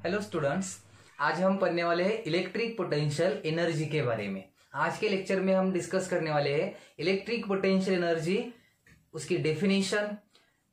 Hello students, आज हम पढ़ने वाले हैं इलेक्ट्रिक पोटेंशियल एनर्जी के बारे में। आज के लेक्चर में हम डिस्कस करने वाले हैं इलेक्ट्रिक पोटेंशियल एनर्जी, उसकी definition,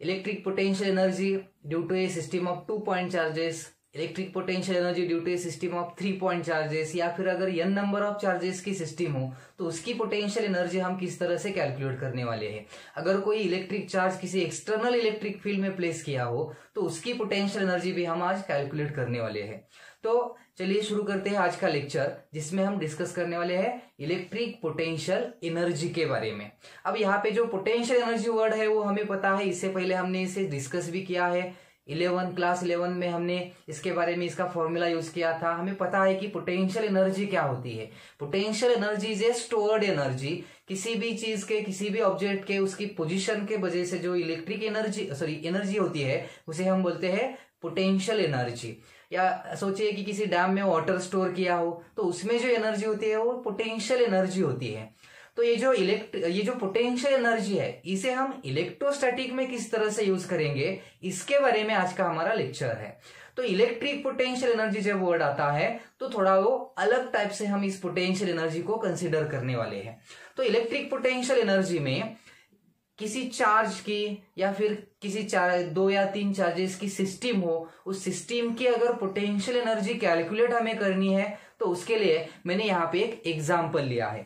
electric potential energy due to a system of 2 point charges, electric potential energy due to a system of 3 point charges, या फिर अगर n नंबर ऑफ चार्जेस की सिस्टम हो तो उसकी पोटेंशियल एनर्जी हम किस तरह से कैलकुलेट करने वाले हैं। अगर कोई इलेक्ट्रिक चार्ज किसी एक्सटर्नल इलेक्ट्रिक फील्ड में प्लेस किया हो तो उसकी पोटेंशियल एनर्जी भी हम आज कैलकुलेट करने वाले हैं। तो चलिए शुरू करते हैं आज का लेक्चर, जिसमें हम डिस्कस करने वाले हैं इलेक्ट्रिक पोटेंशियल एनर्जी के बारे में। अब यहाँ पे जो पोटेंशियल एनर्जी वर्ड है वो हमें पता है, इससे पहले हमने इसे डिस्कस भी किया है। क्लास 11 में हमने इसके बारे में इसका फॉर्मूला यूज किया था। हमें पता है कि पोटेंशियल एनर्जी क्या होती है। Potential energy is a stored energy. किसी भी चीज के, किसी भी ऑब्जेक्ट के, उसकी पोजीशन के वजह से जो इलेक्ट्रिक एनर्जी होती है उसे हम बोलते हैं पोटेंशियल एनर्जी। या सोचिए कि किसी डैम में वाटर स्टोर किया हो तो उसमें जो एनर्जी होती है वो पोटेंशियल एनर्जी होती है। तो ये जो पोटेंशियल एनर्जी है इसे हम इलेक्ट्रोस्टैटिक में किस तरह से यूज करेंगे, इसके बारे में आज का हमारा लेक्चर है। तो इलेक्ट्रिक पोटेंशियल एनर्जी जब वर्ड आता है तो थोड़ा वो अलग टाइप से हम इस पोटेंशियल एनर्जी को कंसीडर करने वाले हैं। तो इलेक्ट्रिक पोटेंशियल एनर्जी में किसी चार्ज की या फिर किसी 2 या 3 चार्जेस की सिस्टम हो, उस सिस्टम की अगर पोटेंशियल एनर्जी कैलकुलेट हमें करनी है तो उसके लिए मैंने यहाँ पे एक एग्जांपल लिया है।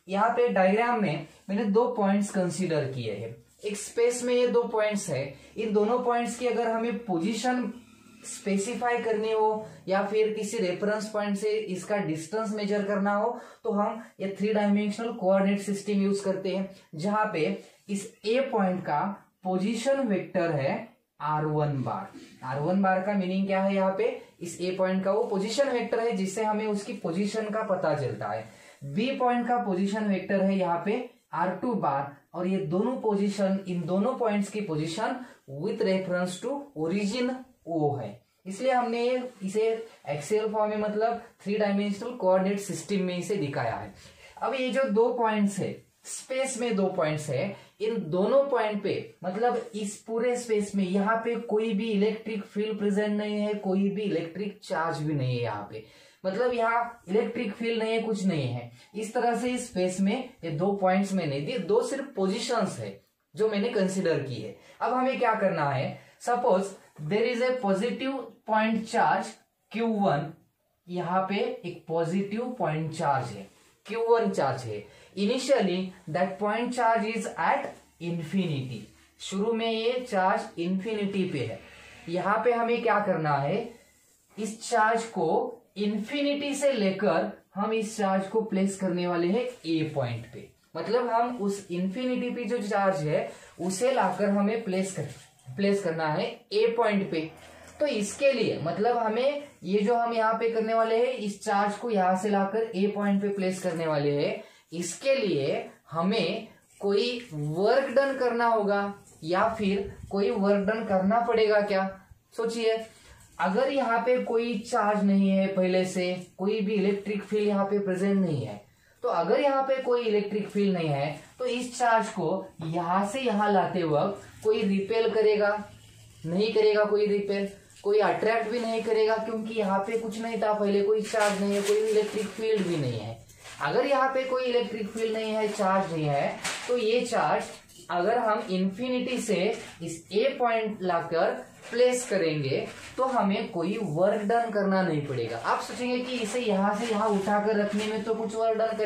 यहाँ पे डायग्राम में मैंने 2 पॉइंट्स कंसीडर किए हैं। एक स्पेस में ये 2 पॉइंट्स है। इन दोनों पॉइंट्स की अगर हमें पोजीशन स्पेसिफाई करनी हो या फिर किसी रेफरेंस पॉइंट से इसका डिस्टेंस मेजर करना हो तो हम ये 3 डायमेंशनल कोऑर्डिनेट सिस्टम यूज करते हैं, जहां पे इस ए पॉइंट का पोजीशन वेक्टर है r1 बार। r1 बार का मीनिंग क्या है? यहाँ पे इस ए पॉइंट का वो पोजीशन वेक्टर है जिससे हमें उसकी पोजीशन का पता चलता है। बी पॉइंट का पोजीशन वेक्टर है यहाँ पे r2 बार, और ये दोनों पोजीशन, इन दोनों पॉइंट्स की position with reference to origin O है। इसलिए हमने इसे एक्सेल फॉर्म में, मतलब 3 डायमेंशनल कोऑर्डिनेट सिस्टम में इसे दिखाया है। अब ये जो 2 पॉइंट्स है, स्पेस में 2 पॉइंट्स है, इन दोनों पॉइंट पे, मतलब इस पूरे स्पेस में यहाँ पे कोई भी इलेक्ट्रिक फील्ड प्रेजेंट नहीं है, कोई भी इलेक्ट्रिक चार्ज भी नहीं है यहाँ पे, मतलब यहाँ इलेक्ट्रिक फील्ड नहीं है, कुछ नहीं है। इस तरह से इस स्पेस में ये 2 पॉइंट्स मैंने दिए, 2 सिर्फ पोजिशंस है जो मैंने कंसिडर की है। अब हमें क्या करना है? Suppose there is a positive point charge Q1, यहाँ पे एक पॉजिटिव पॉइंट चार्ज है, Q1 चार्ज है। Initially that point charge is at infinity. शुरू में ये चार्ज इंफिनिटी पे है। यहाँ पे हमें क्या करना है? इस चार्ज को इंफिनिटी से लेकर हम इस चार्ज को प्लेस करने वाले हैं ए पॉइंट पे। मतलब हम उस इंफिनिटी पे जो चार्ज है उसे लाकर हमें प्लेस करना है ए पॉइंट पे। तो इसके लिए मतलब हमें ये जो हम यहाँ पे करने वाले हैं, इस चार्ज को यहां से लाकर ए पॉइंट पे प्लेस करने वाले हैं। इसके लिए हमें कोई वर्क डन करना होगा या फिर कोई वर्क डन करना पड़ेगा क्या? सोचिए, अगर यहाँ पे कोई चार्ज नहीं है, पहले से कोई भी इलेक्ट्रिक फील्ड यहाँ पे प्रेजेंट नहीं है, तो अगर यहाँ पे कोई इलेक्ट्रिक फील्ड नहीं है तो इस चार्ज को यहां से यहां लाते वक्त कोई रिपेल करेगा? नहीं करेगा कोई रिपेल। कोई अट्रैक्ट भी नहीं करेगा, क्योंकि यहाँ पे कुछ नहीं था, पहले कोई चार्ज नहीं है, कोई इलेक्ट्रिक फील्ड भी नहीं है। अगर यहाँ पे कोई इलेक्ट्रिक फील्ड नहीं है, चार्ज नहीं है, तो ये चार्ज अगर हम इंफिनिटी से इस ए पॉइंट लाकर प्लेस करेंगे तो हमें कोई वर्क डन करना नहीं पड़ेगा। आप सोचेंगे कि इसे यहां से यहां उठाकर रखने में तो कुछ वर्क डन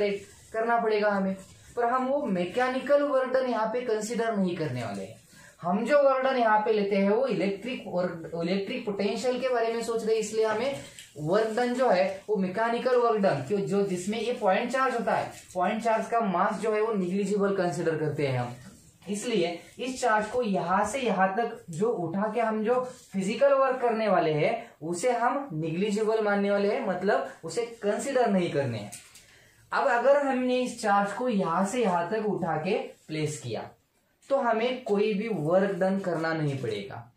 करना पड़ेगा हमें, पर हम वो मैकेनिकल वर्क डन यहाँ पे कंसिडर नहीं करने वाले हैं। हम जो वर्क डन यहाँ पे लेते हैं वो इलेक्ट्रिक पोटेंशियल के बारे में सोच रहे हैं, इसलिए हमें वर्क डन जो है वो मैकेनिकल वर्क डन, जो जिसमें ये पॉइंट चार्ज होता है, पॉइंट चार्ज का मास जो है वो निग्लिजिबल कंसिडर करते हैं हम। इसलिए इस चार्ज को यहां से यहां तक जो उठा के हम जो फिजिकल वर्क करने वाले हैं उसे हम निग्लिजिबल मानने वाले हैं, मतलब उसे कंसिडर नहीं करने हैं। अब अगर हमने इस चार्ज को यहां से यहां तक उठा के प्लेस किया तो हमें कोई भी वर्क डन करना नहीं पड़ेगा।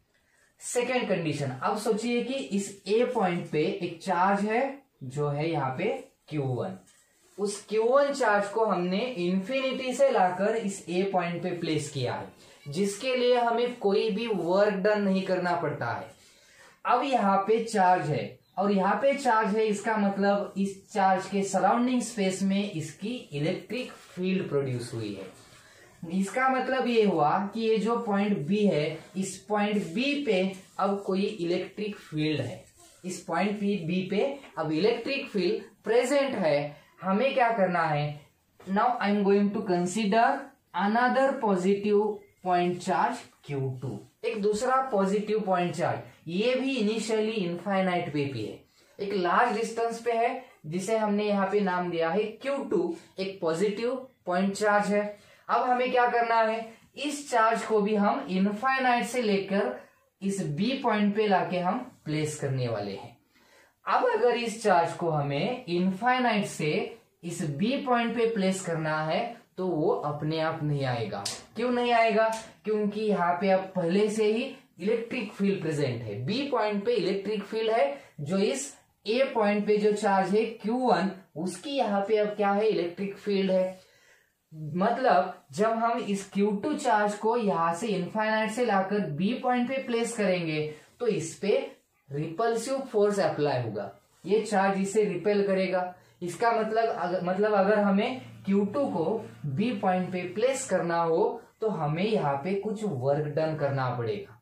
सेकेंड कंडीशन, अब सोचिए कि इस ए पॉइंट पे एक चार्ज है जो है यहाँ पे Q1। उस Q1 चार्ज को हमने इंफिनिटी से लाकर इस ए पॉइंट पे प्लेस किया है, जिसके लिए हमें कोई भी वर्क डन नहीं करना पड़ता है। अब यहाँ पे चार्ज है और यहाँ पे चार्ज है, इसका मतलब इस चार्ज के सराउंडिंग स्पेस में इसकी इलेक्ट्रिक फील्ड प्रोड्यूस हुई है। इसका मतलब ये हुआ कि ये जो पॉइंट बी है, इस पॉइंट बी पे अब कोई इलेक्ट्रिक फील्ड है। इस पॉइंट बी पे अब इलेक्ट्रिक फील्ड प्रेजेंट है। हमें क्या करना है, now I am going to consider another positive point charge Q2, एक दूसरा पॉजिटिव पॉइंट चार्ज। ये भी इनिशियली इनफाइनाइट पे भी है, एक लार्ज डिस्टेंस पे है, जिसे हमने यहाँ पे नाम दिया है Q2, एक पॉजिटिव पॉइंट चार्ज है। अब हमें क्या करना है, इस चार्ज को भी हम इनफाइनाइट से लेकर इस बी पॉइंट पे लाके हम प्लेस करने वाले हैं। अब अगर इस चार्ज को हमें इनफाइनाइट से इस बी पॉइंट पे प्लेस करना है तो वो अपने आप नहीं आएगा। क्यों नहीं आएगा, क्योंकि यहाँ पे अब पहले से ही इलेक्ट्रिक फील्ड प्रेजेंट है। बी पॉइंट पे इलेक्ट्रिक फील्ड है, जो इस ए पॉइंट पे जो चार्ज है Q1, उसकी यहाँ पे अब क्या है, इलेक्ट्रिक फील्ड है। मतलब जब हम इस Q2 चार्ज को यहां से इनफाइनाइट से लाकर बी पॉइंट पे प्लेस करेंगे तो इस पे रिपल्सिव फोर्स अप्लाई होगा, ये चार्ज इसे रिपेल करेगा। इसका मतलब अगर हमें Q2 को बी पॉइंट पे प्लेस करना हो तो हमें यहाँ पे कुछ वर्क डन करना पड़ेगा।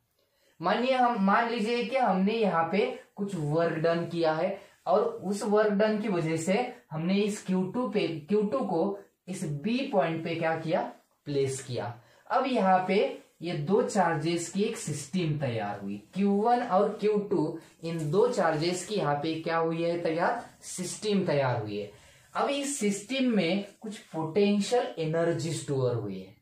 मान लीजिए कि हमने यहाँ पे कुछ वर्क डन किया है और उस वर्क डन की वजह से हमने इस Q2 को इस बी पॉइंट पे क्या किया, प्लेस किया। अब यहाँ पे ये दो चार्जेस की एक सिस्टम तैयार हुई, Q1 और Q2, इन दो चार्जेस की यहाँ पे क्या हुई है, तैयार, सिस्टम तैयार हुई है। अब इस सिस्टम में कुछ पोटेंशियल एनर्जी स्टोर हुई है।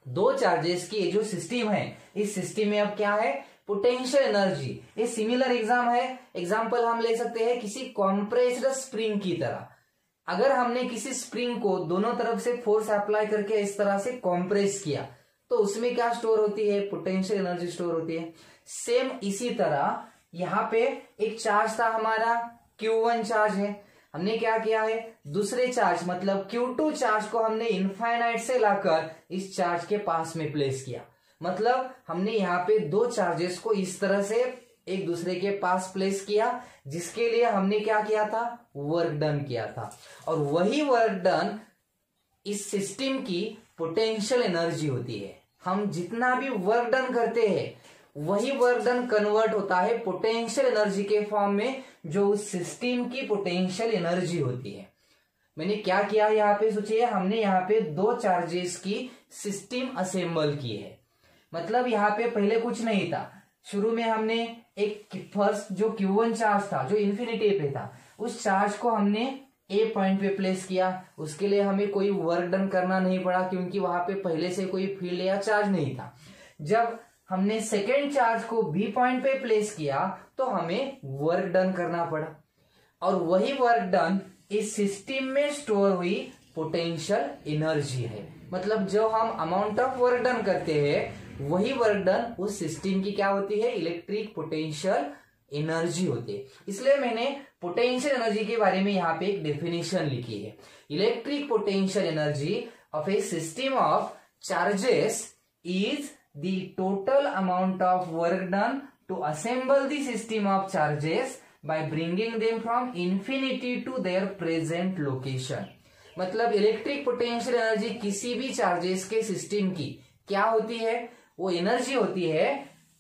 दो चार्जेस की ये जो सिस्टम है, इस सिस्टम में अब क्या है, पोटेंशियल एनर्जी। ये सिमिलर एग्जाम्पल हम ले सकते हैं किसी कॉम्प्रेस्ड स्प्रिंग की तरह। अगर हमने किसी स्प्रिंग को दोनों तरफ से फोर्स अप्लाई करके इस तरह से कॉम्प्रेस किया तो उसमें क्या स्टोर होती है, पोटेंशियल एनर्जी स्टोर होती है। सेम इसी तरह यहाँ पे एक चार्ज था हमारा, Q1 चार्ज है। हमने क्या किया है, दूसरे चार्ज मतलब Q2 चार्ज को हमने इनफाइनाइट से लाकर इस चार्ज के पास में प्लेस किया। मतलब हमने यहाँ पे दो चार्जेस को इस तरह से एक दूसरे के पास प्लेस किया, जिसके लिए हमने क्या किया था, वर्क डन किया था। और वही वर्क डन इस सिस्टम की पोटेंशियल एनर्जी होती है। हम जितना भी वर्क डन करते हैं वही वर्क डन कन्वर्ट होता है पोटेंशियल एनर्जी के फॉर्म में, जो उस सिस्टम की पोटेंशियल एनर्जी होती है। मैंने क्या किया यहाँ पे, सोचिए हमने यहाँ पे दो चार्जेस की सिस्टम असेंबल की है। मतलब यहाँ पे पहले कुछ नहीं था, शुरू में हमने एक फर्स्ट जो Q1 चार्ज था जो इन्फिनिटी पे था, उस चार्ज को हमने ए पॉइंट पे प्लेस किया। उसके लिए हमें कोई वर्क डन करना नहीं पड़ा क्योंकि वहां पे पहले से कोई फील्ड या चार्ज नहीं था। जब हमने सेकेंड चार्ज को बी पॉइंट पे प्लेस किया तो हमें वर्क डन करना पड़ा, और वही वर्क डन इस सिस्टम में स्टोर हुई पोटेंशियल एनर्जी है। मतलब जो हम अमाउंट ऑफ वर्क डन करते हैं वही वर्क डन उस सिस्टम की क्या होती है, इलेक्ट्रिक पोटेंशियल एनर्जी होती है। इसलिए मैंने पोटेंशियल एनर्जी के बारे में यहाँ पे एक डेफिनेशन लिखी है। Electric potential energy of a system of charges is the total amount of work done to assemble the system of charges by bringing them from infinity to their present location. मतलब electric potential energy किसी भी charges के system की क्या होती है, वो energy होती है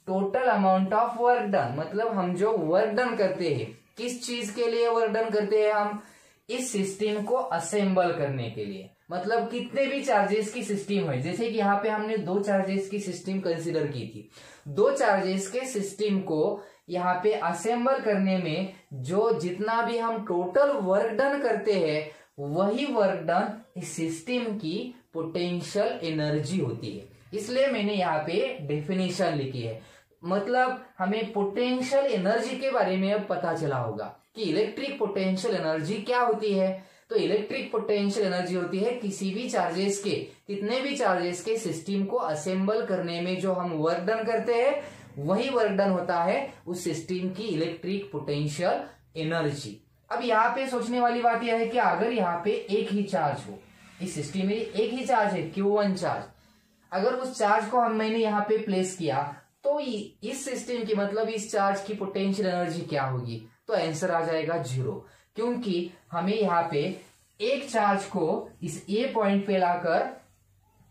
total amount of work done. मतलब हम जो वर्क डन करते हैं, किस चीज के लिए वर्क डन करते हैं, हम इस सिस्टम को असेंबल करने के लिए। मतलब कितने भी चार्जेस की सिस्टम है, जैसे कि यहाँ पे हमने दो चार्जेस की सिस्टम कंसीडर की थी, दो चार्जेस के सिस्टम को यहाँ पे असेंबल करने में जो जितना भी हम टोटल वर्क डन करते हैं वही वर्क डन इस सिस्टम की पोटेंशियल एनर्जी होती है। इसलिए मैंने यहाँ पे डेफिनेशन लिखी है। मतलब हमें पोटेंशियल एनर्जी के बारे में अब पता चला होगा कि इलेक्ट्रिक पोटेंशियल एनर्जी क्या होती है। तो इलेक्ट्रिक पोटेंशियल एनर्जी होती है किसी भी चार्जेस के, कितने भी चार्जेस के सिस्टम को असेंबल करने में जो हम वर्क डन करते हैं वही वर्क डन होता है उस सिस्टम की इलेक्ट्रिक पोटेंशियल एनर्जी। अब यहाँ पे सोचने वाली बात यह है कि अगर यहाँ पे एक ही चार्ज हो, इस सिस्टम में एक ही चार्ज है Q1 चार्ज, अगर उस चार्ज को मैंने यहाँ पे प्लेस किया तो इस सिस्टम की मतलब इस चार्ज की पोटेंशियल एनर्जी क्या होगी? तो आंसर आ जाएगा 0, क्योंकि हमें यहाँ पे एक चार्ज को इस ए पॉइंट पे लाकर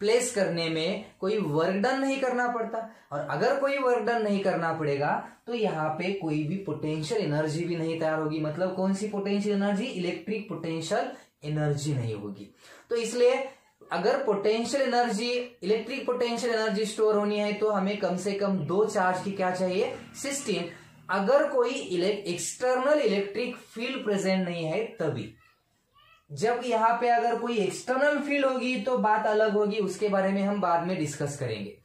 प्लेस करने में कोई वर्क डन नहीं करना पड़ता, और अगर कोई वर्क डन नहीं करना पड़ेगा तो यहाँ पे कोई भी पोटेंशियल एनर्जी भी नहीं तैयार होगी। मतलब कौन सी potential energy? Electric potential energy नहीं होगी। तो इसलिए अगर potential energy, electric potential energy store होनी है तो हमें कम से कम 2 चार्ज की क्या चाहिए? सिस्टम। अगर कोई एक्सटर्नल इलेक्ट्रिक फील्ड प्रेजेंट नहीं है तभी। जब यहाँ पे अगर कोई एक्सटर्नल फील्ड होगी तो बात अलग होगी, उसके बारे में हम बाद में डिस्कस करेंगे।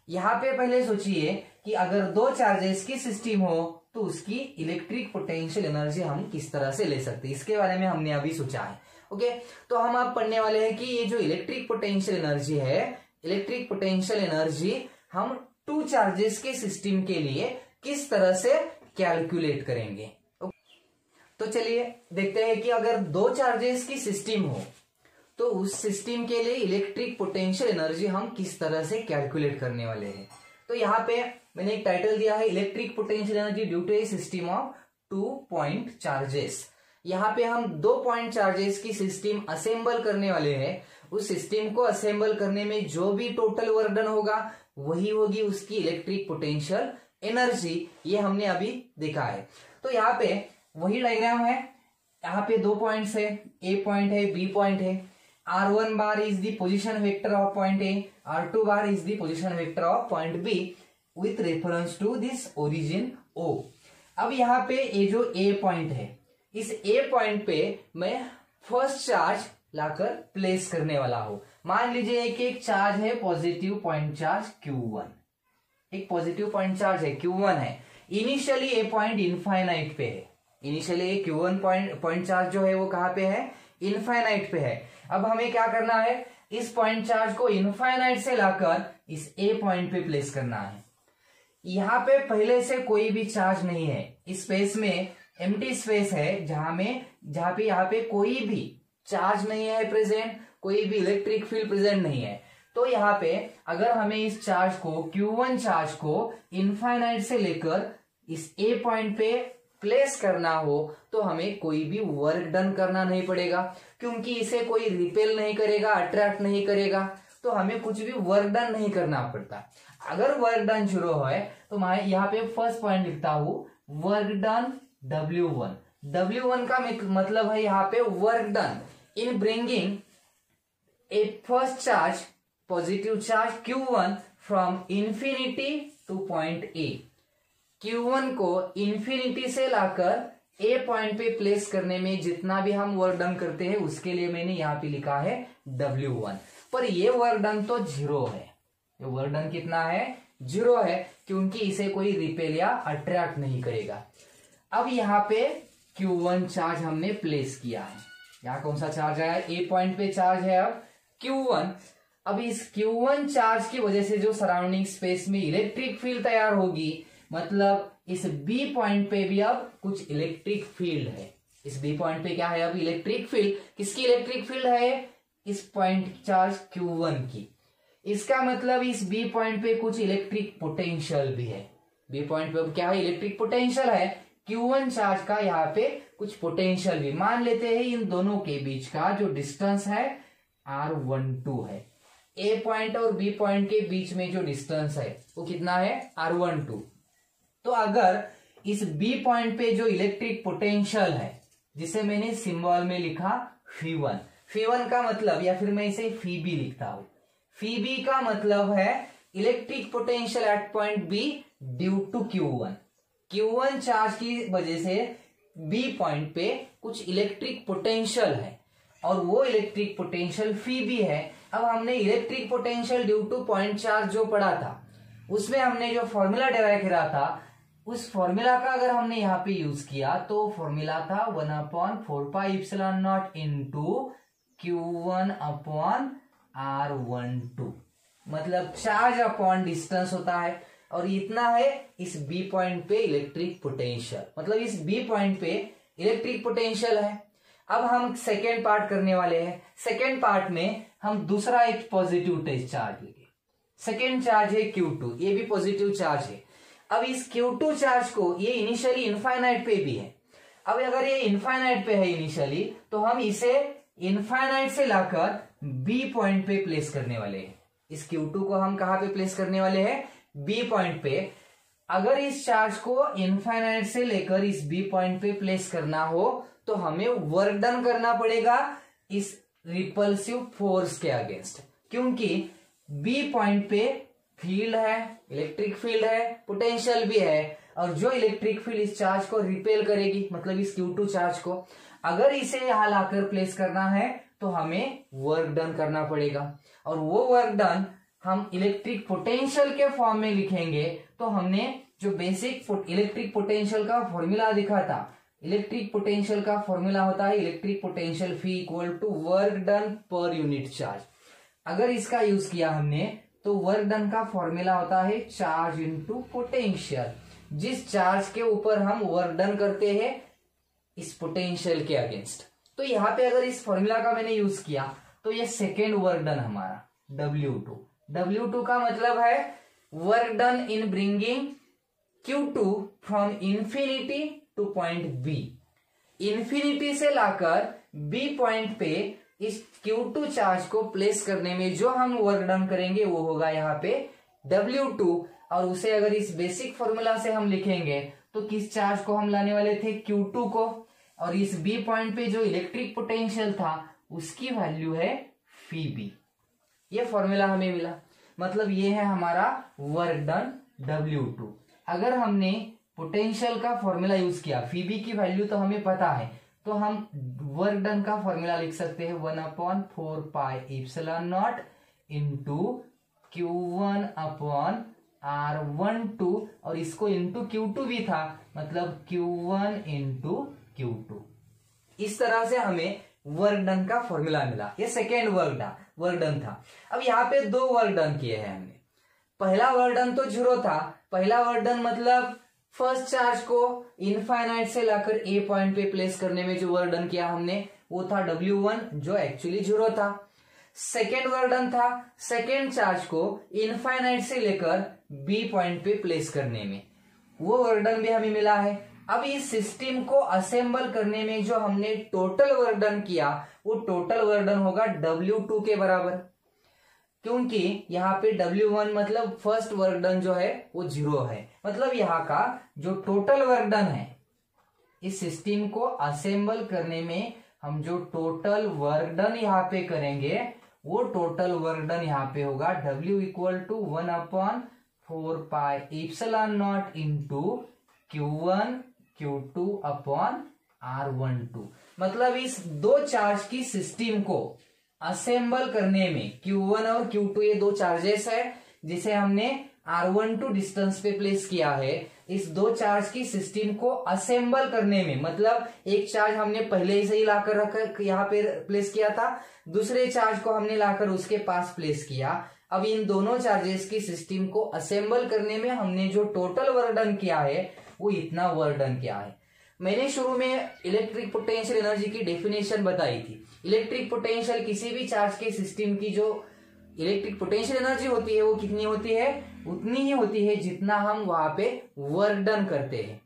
यहाँ पे पहले सोचिए कि अगर 2 चार्जेस की सिस्टम हो तो उसकी इलेक्ट्रिक पोटेंशियल एनर्जी हम किस तरह से ले सकते हैं, इसके बारे में हमने अभी सोचा है। ओके, तो हम अब पढ़ने वाले हैं कि ये जो इलेक्ट्रिक पोटेंशियल एनर्जी है, इलेक्ट्रिक पोटेंशियल एनर्जी हम 2 चार्जेस के सिस्टम के लिए किस तरह से कैलकुलेट करेंगे। तो चलिए देखते हैं कि अगर 2 चार्जेस की सिस्टम हो तो उस सिस्टम के लिए इलेक्ट्रिक पोटेंशियल एनर्जी हम किस तरह से कैलकुलेट करने वाले हैं। तो यहाँ पे मैंने एक टाइटल दिया है, electric potential energy due to a system of 2 point charges. यहाँ पे हम 2 पॉइंट चार्जेस की सिस्टम असेंबल करने वाले हैं। उस सिस्टम को असेंबल करने में जो भी टोटल वर्क डन होगा वही होगी उसकी इलेक्ट्रिक पोटेंशियल एनर्जी। ये हमने अभी देखा है। तो यहाँ पे वही डायग्राम है, यहाँ पे 2 पॉइंट्स है, ए पॉइंट है, बी पॉइंट है। R1 bar is the position vector of point A, R2 bar is the position vector of point B with reference to this origin O। अब यहाँ पे ये जो ए पॉइंट है, इस ए पॉइंट पे मैं फर्स्ट चार्ज लाकर प्लेस करने वाला हूं। मान लीजिए कि एक चार्ज है पॉजिटिव पॉइंट चार्ज Q1, एक पॉजिटिव पॉइंट चार्ज है Q1 है। इनिशियली ए पॉइंट इनफाइनाइट पे है, इनिशियली Q1 पॉइंट चार्ज जो है वो कहां पे है? इनफाइनाइट पे है। अब हमें क्या करना है? इस पॉइंट चार्ज को इनफाइनाइट से लाकर इस ए पॉइंट पे प्लेस करना है। यहाँ पे पहले से कोई भी चार्ज नहीं है, इस स्पेस में एम्प्टी स्पेस है जहां पे यहाँ पे कोई भी चार्ज नहीं है प्रेजेंट, कोई भी इलेक्ट्रिक फील्ड प्रेजेंट नहीं है। तो यहाँ पे अगर हमें इस चार्ज को, Q1 चार्ज को इनफाइनाइट से लेकर इस ए पॉइंट पे प्लेस करना हो तो हमें कोई भी वर्क डन करना नहीं पड़ेगा, क्योंकि इसे कोई रिपेल नहीं करेगा, अट्रैक्ट नहीं करेगा, तो हमें कुछ भी वर्क डन नहीं करना पड़ता। अगर वर्क डन शुरू है तो मैं यहाँ पे फर्स्ट पॉइंट लिखता हूं, वर्क डन W1। W1 का मतलब है यहाँ पे work done in bringing a first charge, positive charge Q1 from infinity two point A। Q1 को इंफिनिटी से लाकर ए पॉइंट पे प्लेस करने में जितना भी हम वर्क डन करते हैं उसके लिए मैंने यहाँ पे लिखा है W1। पर ये वर्क डन तो 0 है, ये वर्क डन कितना है? 0 है, क्योंकि इसे कोई रिपेल या अट्रैक्ट नहीं करेगा। अब यहाँ पे Q1 चार्ज हमने प्लेस किया है, यहाँ कौन सा चार्ज आया? ए पॉइंट पे चार्ज है अब Q1। अब इस Q1 चार्ज की वजह से जो सराउंडिंग स्पेस में इलेक्ट्रिक फील्ड तैयार होगी, मतलब इस B पॉइंट पे भी अब कुछ इलेक्ट्रिक फील्ड है। इस B पॉइंट पे क्या है? अब इलेक्ट्रिक फील्ड। किसकी इलेक्ट्रिक फील्ड है? इस पॉइंट चार्ज Q1 की। इसका मतलब इस B पॉइंट पे कुछ इलेक्ट्रिक पोटेंशियल भी है। B पॉइंट पे क्या है? इलेक्ट्रिक पोटेंशियल है। Q1 चार्ज का यहाँ पे कुछ पोटेंशियल भी। मान लेते हैं इन दोनों के बीच का जो डिस्टेंस है R12 है। A पॉइंट और B पॉइंट के बीच में जो डिस्टेंस है वो कितना है? R12। तो अगर इस B पॉइंट पे जो इलेक्ट्रिक पोटेंशियल है, जिसे मैंने सिंबल में लिखा Φ1, Φ1 का मतलब, या फिर मैं इसे ΦB लिखता हूं, ΦB का मतलब है electric potential at point B due to Q1। Q1 charge की वजह से B पॉइंट पे कुछ इलेक्ट्रिक पोटेंशियल है और वो इलेक्ट्रिक पोटेंशियल ΦB है। अब हमने electric potential due two point charge जो पढ़ा था उसमें हमने जो फॉर्मूला डिराइव करा था, उस फॉर्मूला का अगर हमने यहाँ पे यूज किया तो फॉर्मूला था 1/4πε0 इंटू Q1 अपॉन R12, मतलब चार्ज अपॉन डिस्टेंस होता है। और इतना है इस B पॉइंट पे इलेक्ट्रिक पोटेंशियल, मतलब इस B पॉइंट पे इलेक्ट्रिक पोटेंशियल है। अब हम सेकेंड पार्ट करने वाले हैं। सेकेंड पार्ट में हम दूसरा एक पॉजिटिव चार्ज लेंगे। सेकेंड चार्ज है Q2, ये भी पॉजिटिव चार्ज है। अब इस Q2 चार्ज को, ये इनिशियली इनफाइनाइट पे भी है, अब अगर ये इनफाइनाइट पे है इनिशियली, तो हम इसे इनफाइनाइट से लाकर B पॉइंट पे प्लेस करने वाले हैं। इस Q2 को हम कहां पे प्लेस करने वाले हैं? B पॉइंट पे। अगर इस चार्ज को इनफाइनाइट से लेकर इस B पॉइंट पे प्लेस करना हो तो हमें वर्क डन करना पड़ेगा इस रिपल्सिव फोर्स के अगेंस्ट, क्योंकि B पॉइंट पे फील्ड है, इलेक्ट्रिक फील्ड है, पोटेंशियल भी है, और जो इलेक्ट्रिक फील्ड इस चार्ज को रिपेल करेगी, मतलब इस Q2 चार्ज को, अगर इसे यहां लाकर प्लेस करना है तो हमें वर्क डन करना पड़ेगा। और वो वर्क डन हम इलेक्ट्रिक पोटेंशियल के फॉर्म में लिखेंगे। तो हमने जो बेसिक इलेक्ट्रिक पोटेंशियल का फॉर्मूला दिखा था, इलेक्ट्रिक पोटेंशियल का फॉर्मूला होता है electric potential phi equal to work done per unit charge. अगर इसका यूज किया हमने तो वर्क डन का फॉर्मूला होता है चार्ज इनटू पोटेंशियल। जिस चार्ज के ऊपर हम वर्क डन करते हैं इस पोटेंशियल के अगेंस्ट। तो यहां पे अगर इस फॉर्मूला का मैंने यूज किया तो ये सेकेंड वर्क डन हमारा W2। W2 का मतलब है work done in bringing Q2 from infinity two point B। Infinity से लाकर B पॉइंट पे इस Q2 चार्ज को प्लेस करने में जो हम वर्क डन करेंगे वो होगा यहाँ पे W2। और उसे अगर इस बेसिक फॉर्मूला से हम लिखेंगे तो किस चार्ज को हम लाने वाले थे? Q2 को। और इस B पॉइंट पे जो इलेक्ट्रिक पोटेंशियल था उसकी वैल्यू है φB। ये फॉर्मूला हमें मिला, मतलब ये है हमारा वर्क डन W2। अगर हमने पोटेंशियल का फॉर्मूला यूज किया, φB की वैल्यू तो हमें पता है, तो हम वर्क डन का फॉर्मूला लिख सकते हैं 1/4 pi epsilon not into Q1 upon R12, और इसको इंटू Q2 भी था, मतलब Q1 इंटू Q2। इस तरह से हमें वर्क डन का फॉर्मूला मिला। ये सेकेंड वर्क डन था। अब यहाँ पे दो वर्क डन किए हैं हमने। पहला वर्क डन तो 0 था। पहला वर्क डन मतलब फर्स्ट चार्ज को इनफाइनाइट से लाकर A पॉइंट पे प्लेस करने में जो वर्क डन किया हमने वो था W1, जो एक्चुअली 0 था। सेकेंड वर्क डन था सेकेंड चार्ज को इनफाइनाइट से लेकर B पॉइंट पे प्लेस करने में, वो वर्क डन भी हमें मिला है। अब इस सिस्टम को असेंबल करने में जो हमने टोटल वर्क डन किया वो टोटल वर्क डन होगा W2 के बराबर, क्योंकि यहाँ पे W1 मतलब फर्स्ट वर्क डन जो है वो 0 है। मतलब यहाँ का जो टोटल वर्क डन है इस सिस्टम को असेंबल करने में हम जो टोटल वर्क डन यहाँ पे करेंगे वो टोटल वर्क डन यहाँ पे होगा W equal to 1/4 pi epsilon not into Q1 Q2 upon R12। मतलब इस दो चार्ज की सिस्टम को असेंबल करने में Q1 और Q2 ये दो चार्जेस है जिसे हमने R12 डिस्टेंस पे प्लेस किया है। इस दो चार्ज की सिस्टम को असेंबल करने में, मतलब एक चार्ज हमने पहले ही से ही लाकर रखकर यहाँ पे प्लेस किया था, दूसरे चार्ज को हमने लाकर उसके पास प्लेस किया। अब इन दोनों चार्जेस की सिस्टम को असेंबल करने में हमने जो टोटल वर्क डन किया है वो इतना वर्क डन किया है। मैंने शुरू में इलेक्ट्रिक पोटेंशियल एनर्जी की डेफिनेशन बताई थी। इलेक्ट्रिक पोटेंशियल किसी भी चार्ज के सिस्टम की जो इलेक्ट्रिक पोटेंशियल एनर्जी होती है वो कितनी होती है? उतनी ही होती है जितना हम वहां पे वर्क डन करते हैं।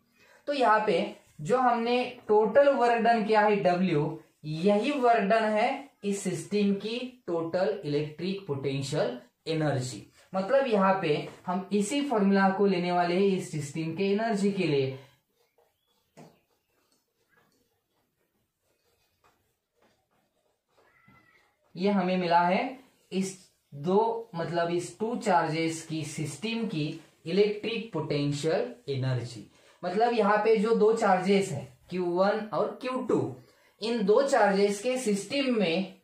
तो यहाँ पे जो हमने टोटल वर्क डन किया है W, यही वर्क डन है इस सिस्टम की टोटल इलेक्ट्रिक पोटेंशियल एनर्जी। मतलब यहाँ पे हम इसी फॉर्मूला को लेने वाले हैं इस सिस्टम के एनर्जी के लिए। ये हमें मिला है इस टू चार्जेस की सिस्टम की इलेक्ट्रिक पोटेंशियल एनर्जी। मतलब यहाँ पे जो दो चार्जेस है Q1 और Q2, इन दो चार्जेस के सिस्टम में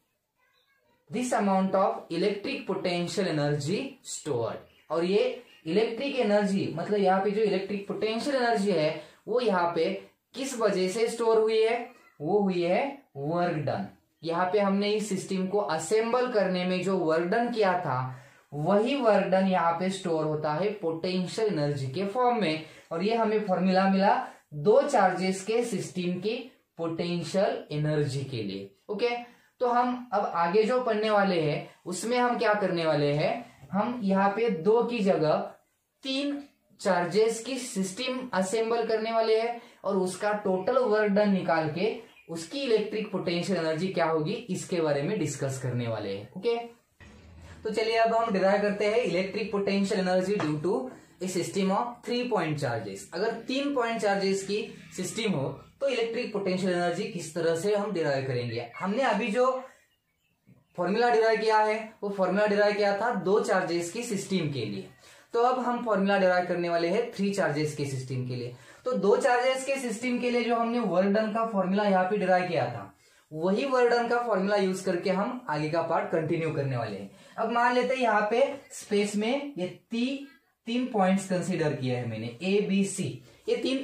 this amount of electric potential energy stored. और ये इलेक्ट्रिक एनर्जी मतलब यहाँ पे जो इलेक्ट्रिक पोटेंशियल एनर्जी है वो यहाँ पे किस वजह से स्टोर हुई है? वो हुई है वर्क डन। यहाँ पे हमने इस सिस्टम को असेंबल करने में जो वर्क डन किया था वही वर्क डन यहाँ पे स्टोर होता है पोटेंशियल एनर्जी के फॉर्म में। और ये हमें फॉर्मूला मिला दो चार्जेस के सिस्टम की पोटेंशियल एनर्जी के लिए। ओके, तो हम अब आगे जो पढ़ने वाले हैं उसमें हम क्या करने वाले हैं? हम यहाँ पे 2 की जगह 3 चार्जेस की सिस्टम असेंबल करने वाले हैं और उसका टोटल वर्क डन निकाल के उसकी इलेक्ट्रिक पोटेंशियल एनर्जी क्या होगी इसके बारे में डिस्कस करने वाले हैं। ओके, तो चलिए अब हम डिराइव करते हैं electric potential energy due to a system of 3 point charges. अगर 3 पॉइंट चार्जेस की सिस्टम हो तो इलेक्ट्रिक पोटेंशियल एनर्जी किस तरह से हम डिराइव करेंगे। हमने अभी जो फॉर्मूला डिराइव किया है वो फॉर्मूला डिराइव किया था 2 चार्जेस की सिस्टम के लिए, तो अब हम फॉर्मूला डिराइव करने वाले हैं 3 चार्जेस के सिस्टम के लिए। तो 2 चार्जेस के सिस्टम के लिए जो हमने वर्क डन का फॉर्मूला यहाँ पे डिराइव किया था वही वर्क डन का फॉर्मूला यूज करके हम आगे का पार्ट कंटिन्यू करने वाले हैं। अब मान लेते हैं यहाँ पे स्पेस में ये 3 पॉइंट्स कंसीडर किया है मैंने, ए बी सी, ये 3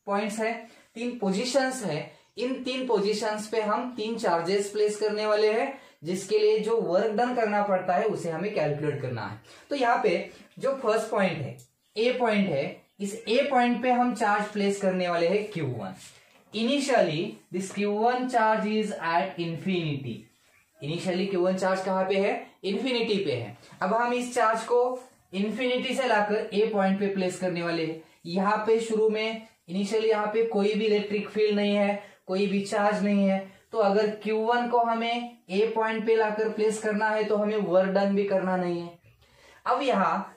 पॉइंट्स है, 3 पोजीशंस है। इन 3 पोजीशंस पे हम 3 चार्जेस प्लेस करने वाले हैं, जिसके लिए जो वर्क डन करना पड़ता है उसे हमें कैलकुलेट करना है। तो यहाँ पे जो फर्स्ट पॉइंट है, ए पॉइंट है, इस ए पॉइंट पे हम चार्ज प्लेस करने वाले हैं Q1। Initially this Q1 charge is at infinity. Initially Q1 charge कहां पे है? इंफिनिटी पे है। अब हम इस चार्ज को इंफिनिटी से लाकर ए पॉइंट पे प्लेस करने वाले हैं। यहाँ पे शुरू में इनिशियली यहाँ पे कोई भी इलेक्ट्रिक फील्ड नहीं है, कोई भी चार्ज नहीं है, तो अगर Q1 को हमें ए पॉइंट पे लाकर प्लेस करना है तो हमें वर्क डन भी करना नहीं है। अब यहाँ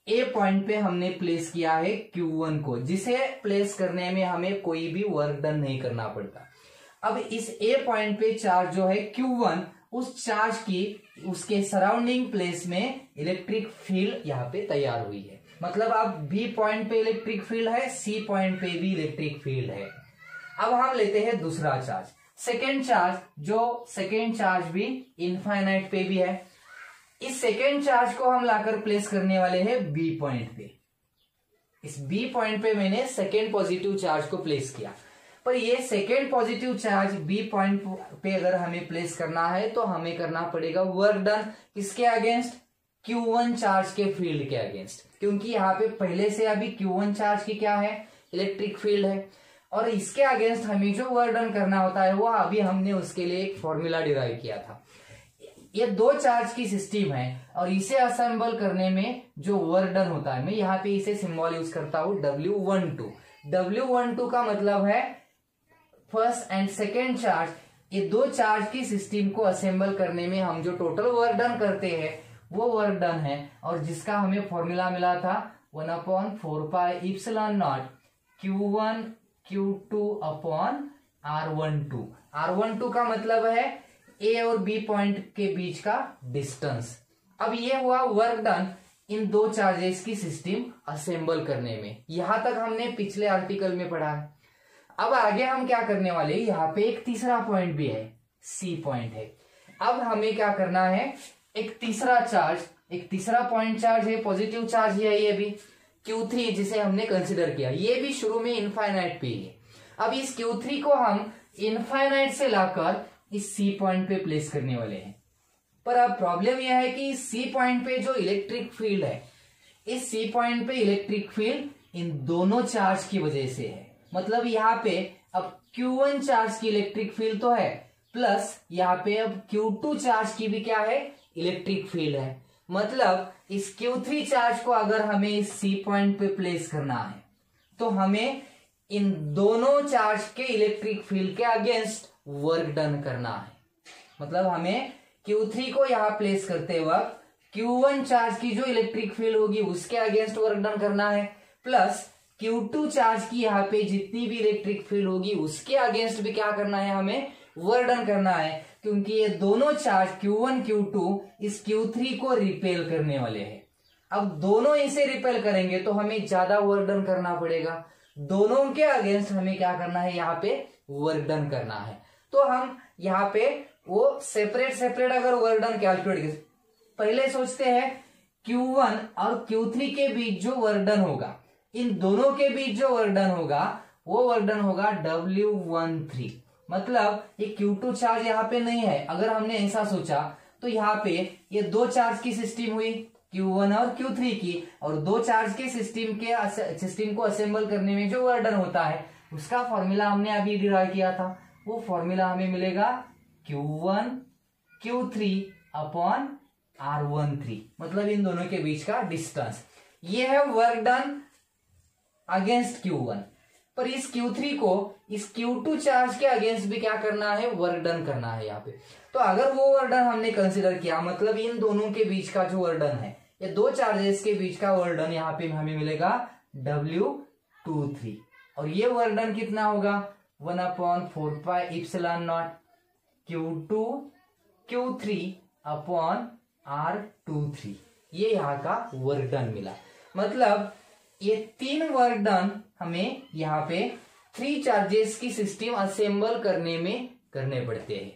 ए पॉइंट पे हमने प्लेस किया है Q1 को, जिसे प्लेस करने में हमें कोई भी वर्क डन नहीं करना पड़ता। अब इस ए पॉइंट पे चार्ज जो है Q1, उस चार्ज की उसके सराउंडिंग प्लेस में इलेक्ट्रिक फील्ड यहाँ पे तैयार हुई है। मतलब अब बी पॉइंट पे इलेक्ट्रिक फील्ड है, सी पॉइंट पे भी इलेक्ट्रिक फील्ड है। अब हम लेते हैं दूसरा चार्ज, सेकेंड चार्ज, जो सेकेंड चार्ज भी इनफाइनाइट पे भी है। इस सेकेंड चार्ज को हम लाकर प्लेस करने वाले हैं बी पॉइंट पे। इस बी पॉइंट पे मैंने सेकेंड पॉजिटिव चार्ज को प्लेस किया, पर ये second positive charge B point पे अगर हमें प्लेस करना है तो हमें करना पड़ेगा वर्क डन। किसके अगेंस्ट? Q1 चार्ज के फील्ड के अगेंस्ट, क्योंकि यहाँ पे पहले से अभी Q1 चार्ज की क्या है? इलेक्ट्रिक फील्ड है, और इसके अगेंस्ट हमें जो वर्क डन करना होता है वो अभी हमने उसके लिए एक फॉर्मूला डिराइव किया था। ये 2 चार्ज की सिस्टम है और इसे असेंबल करने में जो वर्क डन होता है, मैं यहाँ पे इसे सिंबल यूज करता हूं W12। W12 का मतलब है फर्स्ट एंड सेकेंड चार्ज। ये 2 चार्ज की सिस्टम को असेंबल करने में हम जो टोटल वर्क डन करते हैं वो वर्क डन है, और जिसका हमें फॉर्मूला मिला था 1/4πε0 Q1 Q2 upon R12। R12 का मतलब है ए और बी पॉइंट के बीच का डिस्टेंस। अब ये हुआ वर्क डन इन 2 चार्जेस की सिस्टम असेंबल करने में। यहां तक हमने पिछले आर्टिकल में पढ़ा है। अब आगे हम क्या करने वाले हैं, यहाँ पे एक तीसरा पॉइंट भी है, सी पॉइंट है। अब हमें क्या करना है, एक तीसरा चार्ज, एक तीसरा पॉइंट चार्ज है, पॉजिटिव चार्ज है, ये भी Q3 जिसे हमने कंसिडर किया, ये भी शुरू में इनफाइनाइट पे है। अब इस Q3 को हम इनफाइनाइट से लाकर इस सी पॉइंट पे प्लेस करने वाले हैं। पर अब प्रॉब्लम यह है कि इस सी पॉइंट पे जो इलेक्ट्रिक फील्ड है, इस सी पॉइंट पे इलेक्ट्रिक फील्ड इन दोनों चार्ज की वजह से है। मतलब यहाँ पे अब Q1 चार्ज की इलेक्ट्रिक फील्ड तो है, प्लस यहाँ पे अब Q2 चार्ज की भी क्या है? इलेक्ट्रिक फील्ड है। मतलब इस Q3 चार्ज को अगर हमें इस सी पॉइंट पे प्लेस करना है तो हमें इन दोनों चार्ज के इलेक्ट्रिक फील्ड के अगेंस्ट वर्क डन करना है। मतलब हमें Q3 को यहां प्लेस करते वक्त Q1 चार्ज की जो इलेक्ट्रिक फील्ड होगी उसके अगेंस्ट वर्क डन करना है, प्लस Q2 चार्ज की यहाँ पे जितनी भी इलेक्ट्रिक फील्ड होगी उसके अगेंस्ट भी क्या करना है? हमें वर्क डन करना है, क्योंकि ये दोनों चार्ज Q1 Q2 इस Q3 को रिपेल करने वाले हैं। अब दोनों इसे रिपेल करेंगे तो हमें ज्यादा वर्क डन करना पड़ेगा। दोनों के अगेंस्ट हमें क्या करना है? यहाँ पे वर्क डन करना है। तो हम यहाँ पे वो सेपरेट अगर वर्क डन कैलकुलेट, पहले सोचते हैं Q1 और Q3 के बीच जो वर्क डन होगा, इन दोनों के बीच जो वर्क डन होगा वो वर्क डन होगा W13। मतलब ये Q2 चार्ज यहाँ पे नहीं है। अगर हमने ऐसा सोचा तो यहाँ पे ये 2 चार्ज की सिस्टम हुई, Q1 और Q3 की, और 2 चार्ज के सिस्टम को असेंबल करने में जो वर्क डन होता है उसका फॉर्मूला हमने अभी डिराइव किया था। वो फॉर्मूला हमें मिलेगा Q1 Q3 अपॉन r13, मतलब इन दोनों के बीच का डिस्टेंस। ये है वर्क डन अगेंस्ट Q1, पर इस Q3 को इस Q2 चार्ज के अगेंस्ट भी क्या करना है, वर्क डन करना है यहाँ पे। तो अगर वो वर्क डन हमने कंसिडर किया, मतलब इन दोनों के बीच का जो वर्क डन है, ये दो चार्जेस के बीच का वर्क डन यहाँ पे हमें मिलेगा W23, और ये वर्क डन कितना होगा 1/4 pi epsilon not Q2 Q3 upon R23, ये यहाँ का वर्क डन मिला। मतलब ये 3 वर्क डन हमें यहाँ पे 3 चार्जेस की सिस्टम असेंबल करने में करने पड़ते हैं।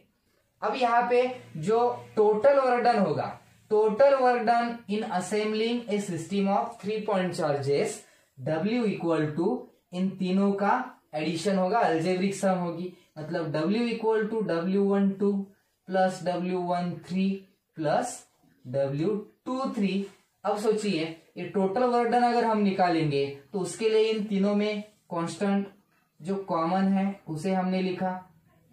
अब यहाँ पे जो टोटल वर्क डन होगा, total work done in assembling a system of 3 point charges, W equal to इन तीनों का एडिशन होगा, अल्जेब्रिक सम होगी। मतलब W equal to W12 plus W13 plus W23। अब सोचिए ये टोटल वर्क डन अगर हम निकालेंगे तो उसके लिए इन तीनों में कांस्टेंट जो कॉमन है उसे हमने लिखा,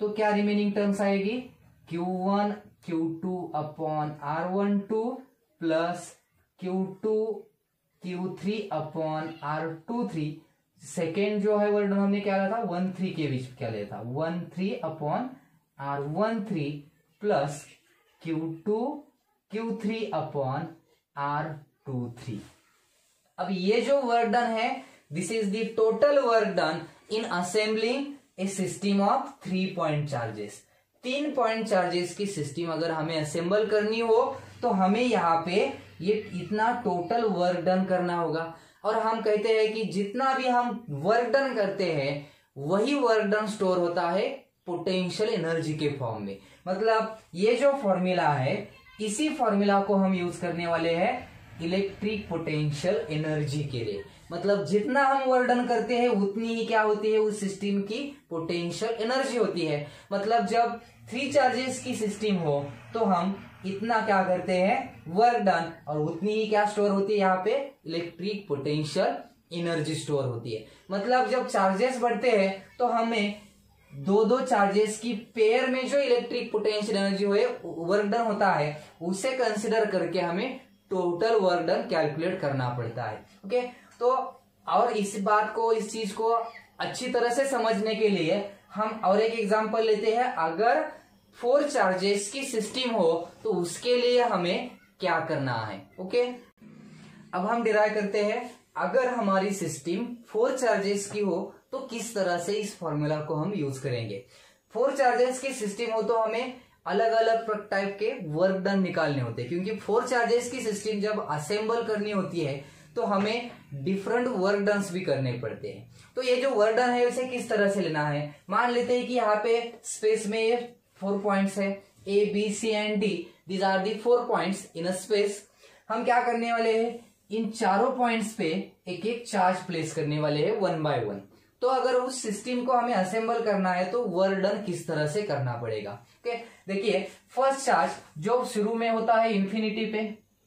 तो क्या रिमेनिंग टर्म्स आएगी Q1 Q2 upon R12 plus Q2 Q3 upon R23। Second जो है वर्क डन हमने क्या लिया था 1-3 के बीच क्या लिया था 1-3 upon R13 plus Q2 Q3 upon R23। अब ये जो वर्क डन है, this is the total work done in assembling a system of 3 point charges. 3 point charges की सिस्टम अगर हमें असेंबल करनी हो तो हमें यहाँ पे ये इतना टोटल वर्क डन करना होगा। और हम कहते हैं कि जितना भी हम वर्क डन करते हैं वही वर्क डन स्टोर होता है पोटेंशियल एनर्जी के फॉर्म में। मतलब ये जो फॉर्मूला है, इसी फॉर्मूला को हम यूज करने वाले हैं इलेक्ट्रिक पोटेंशियल एनर्जी के लिए। मतलब जितना हम वर्क डन करते हैं उतनी ही क्या होती है उस सिस्टम की पोटेंशियल एनर्जी होती है। मतलब जब 3 चार्जेस की सिस्टम हो तो हम इतना क्या करते हैं वर्क डन, और उतनी ही क्या स्टोर होती है यहाँ पे इलेक्ट्रिक पोटेंशियल एनर्जी स्टोर होती है। मतलब जब चार्जेस बढ़ते हैं तो हमें 2-2 चार्जेस की पेयर में जो इलेक्ट्रिक पोटेंशियल एनर्जी हुए वर्क डन होता है उसे कंसिडर करके हमें टोटल वर्क डन कैलकुलेट करना पड़ता है। ओके, तो और इस बात को, इस चीज को अच्छी तरह से समझने के लिए हम और एक एग्जांपल लेते हैं। अगर 4 चार्जेस की सिस्टम हो तो उसके लिए हमें क्या करना है। ओके, अब हम डिराइव करते हैं अगर हमारी सिस्टम 4 चार्जेस की हो तो किस तरह से इस फॉर्मूला को हम यूज करेंगे। 4 चार्जेस की सिस्टम हो तो हमें अलग अलग टाइप के वर्क डन निकालने होते हैं, क्योंकि 4 चार्जेस की सिस्टम जब असेंबल करनी होती है तो हमें डिफरेंट वर्क डन्स भी करने पड़ते हैं। तो ये जो वर्क डन है उसे किस तरह से लेना है, मान लेते हैं कि यहाँ पे स्पेस में ये 4 पॉइंट्स है A, B, C and D, these are the 4 points in a space. हम क्या करने वाले हैं, इन चारों पॉइंट्स पे एक एक चार्ज प्लेस करने वाले हैं 1 by 1। तो अगर उस सिस्टम को हमें असेंबल करना है तो वर्क डन किस तरह से करना पड़ेगा। ओके, देखिए फर्स्ट चार्ज जो शुरू में होता है इंफिनिटी पे,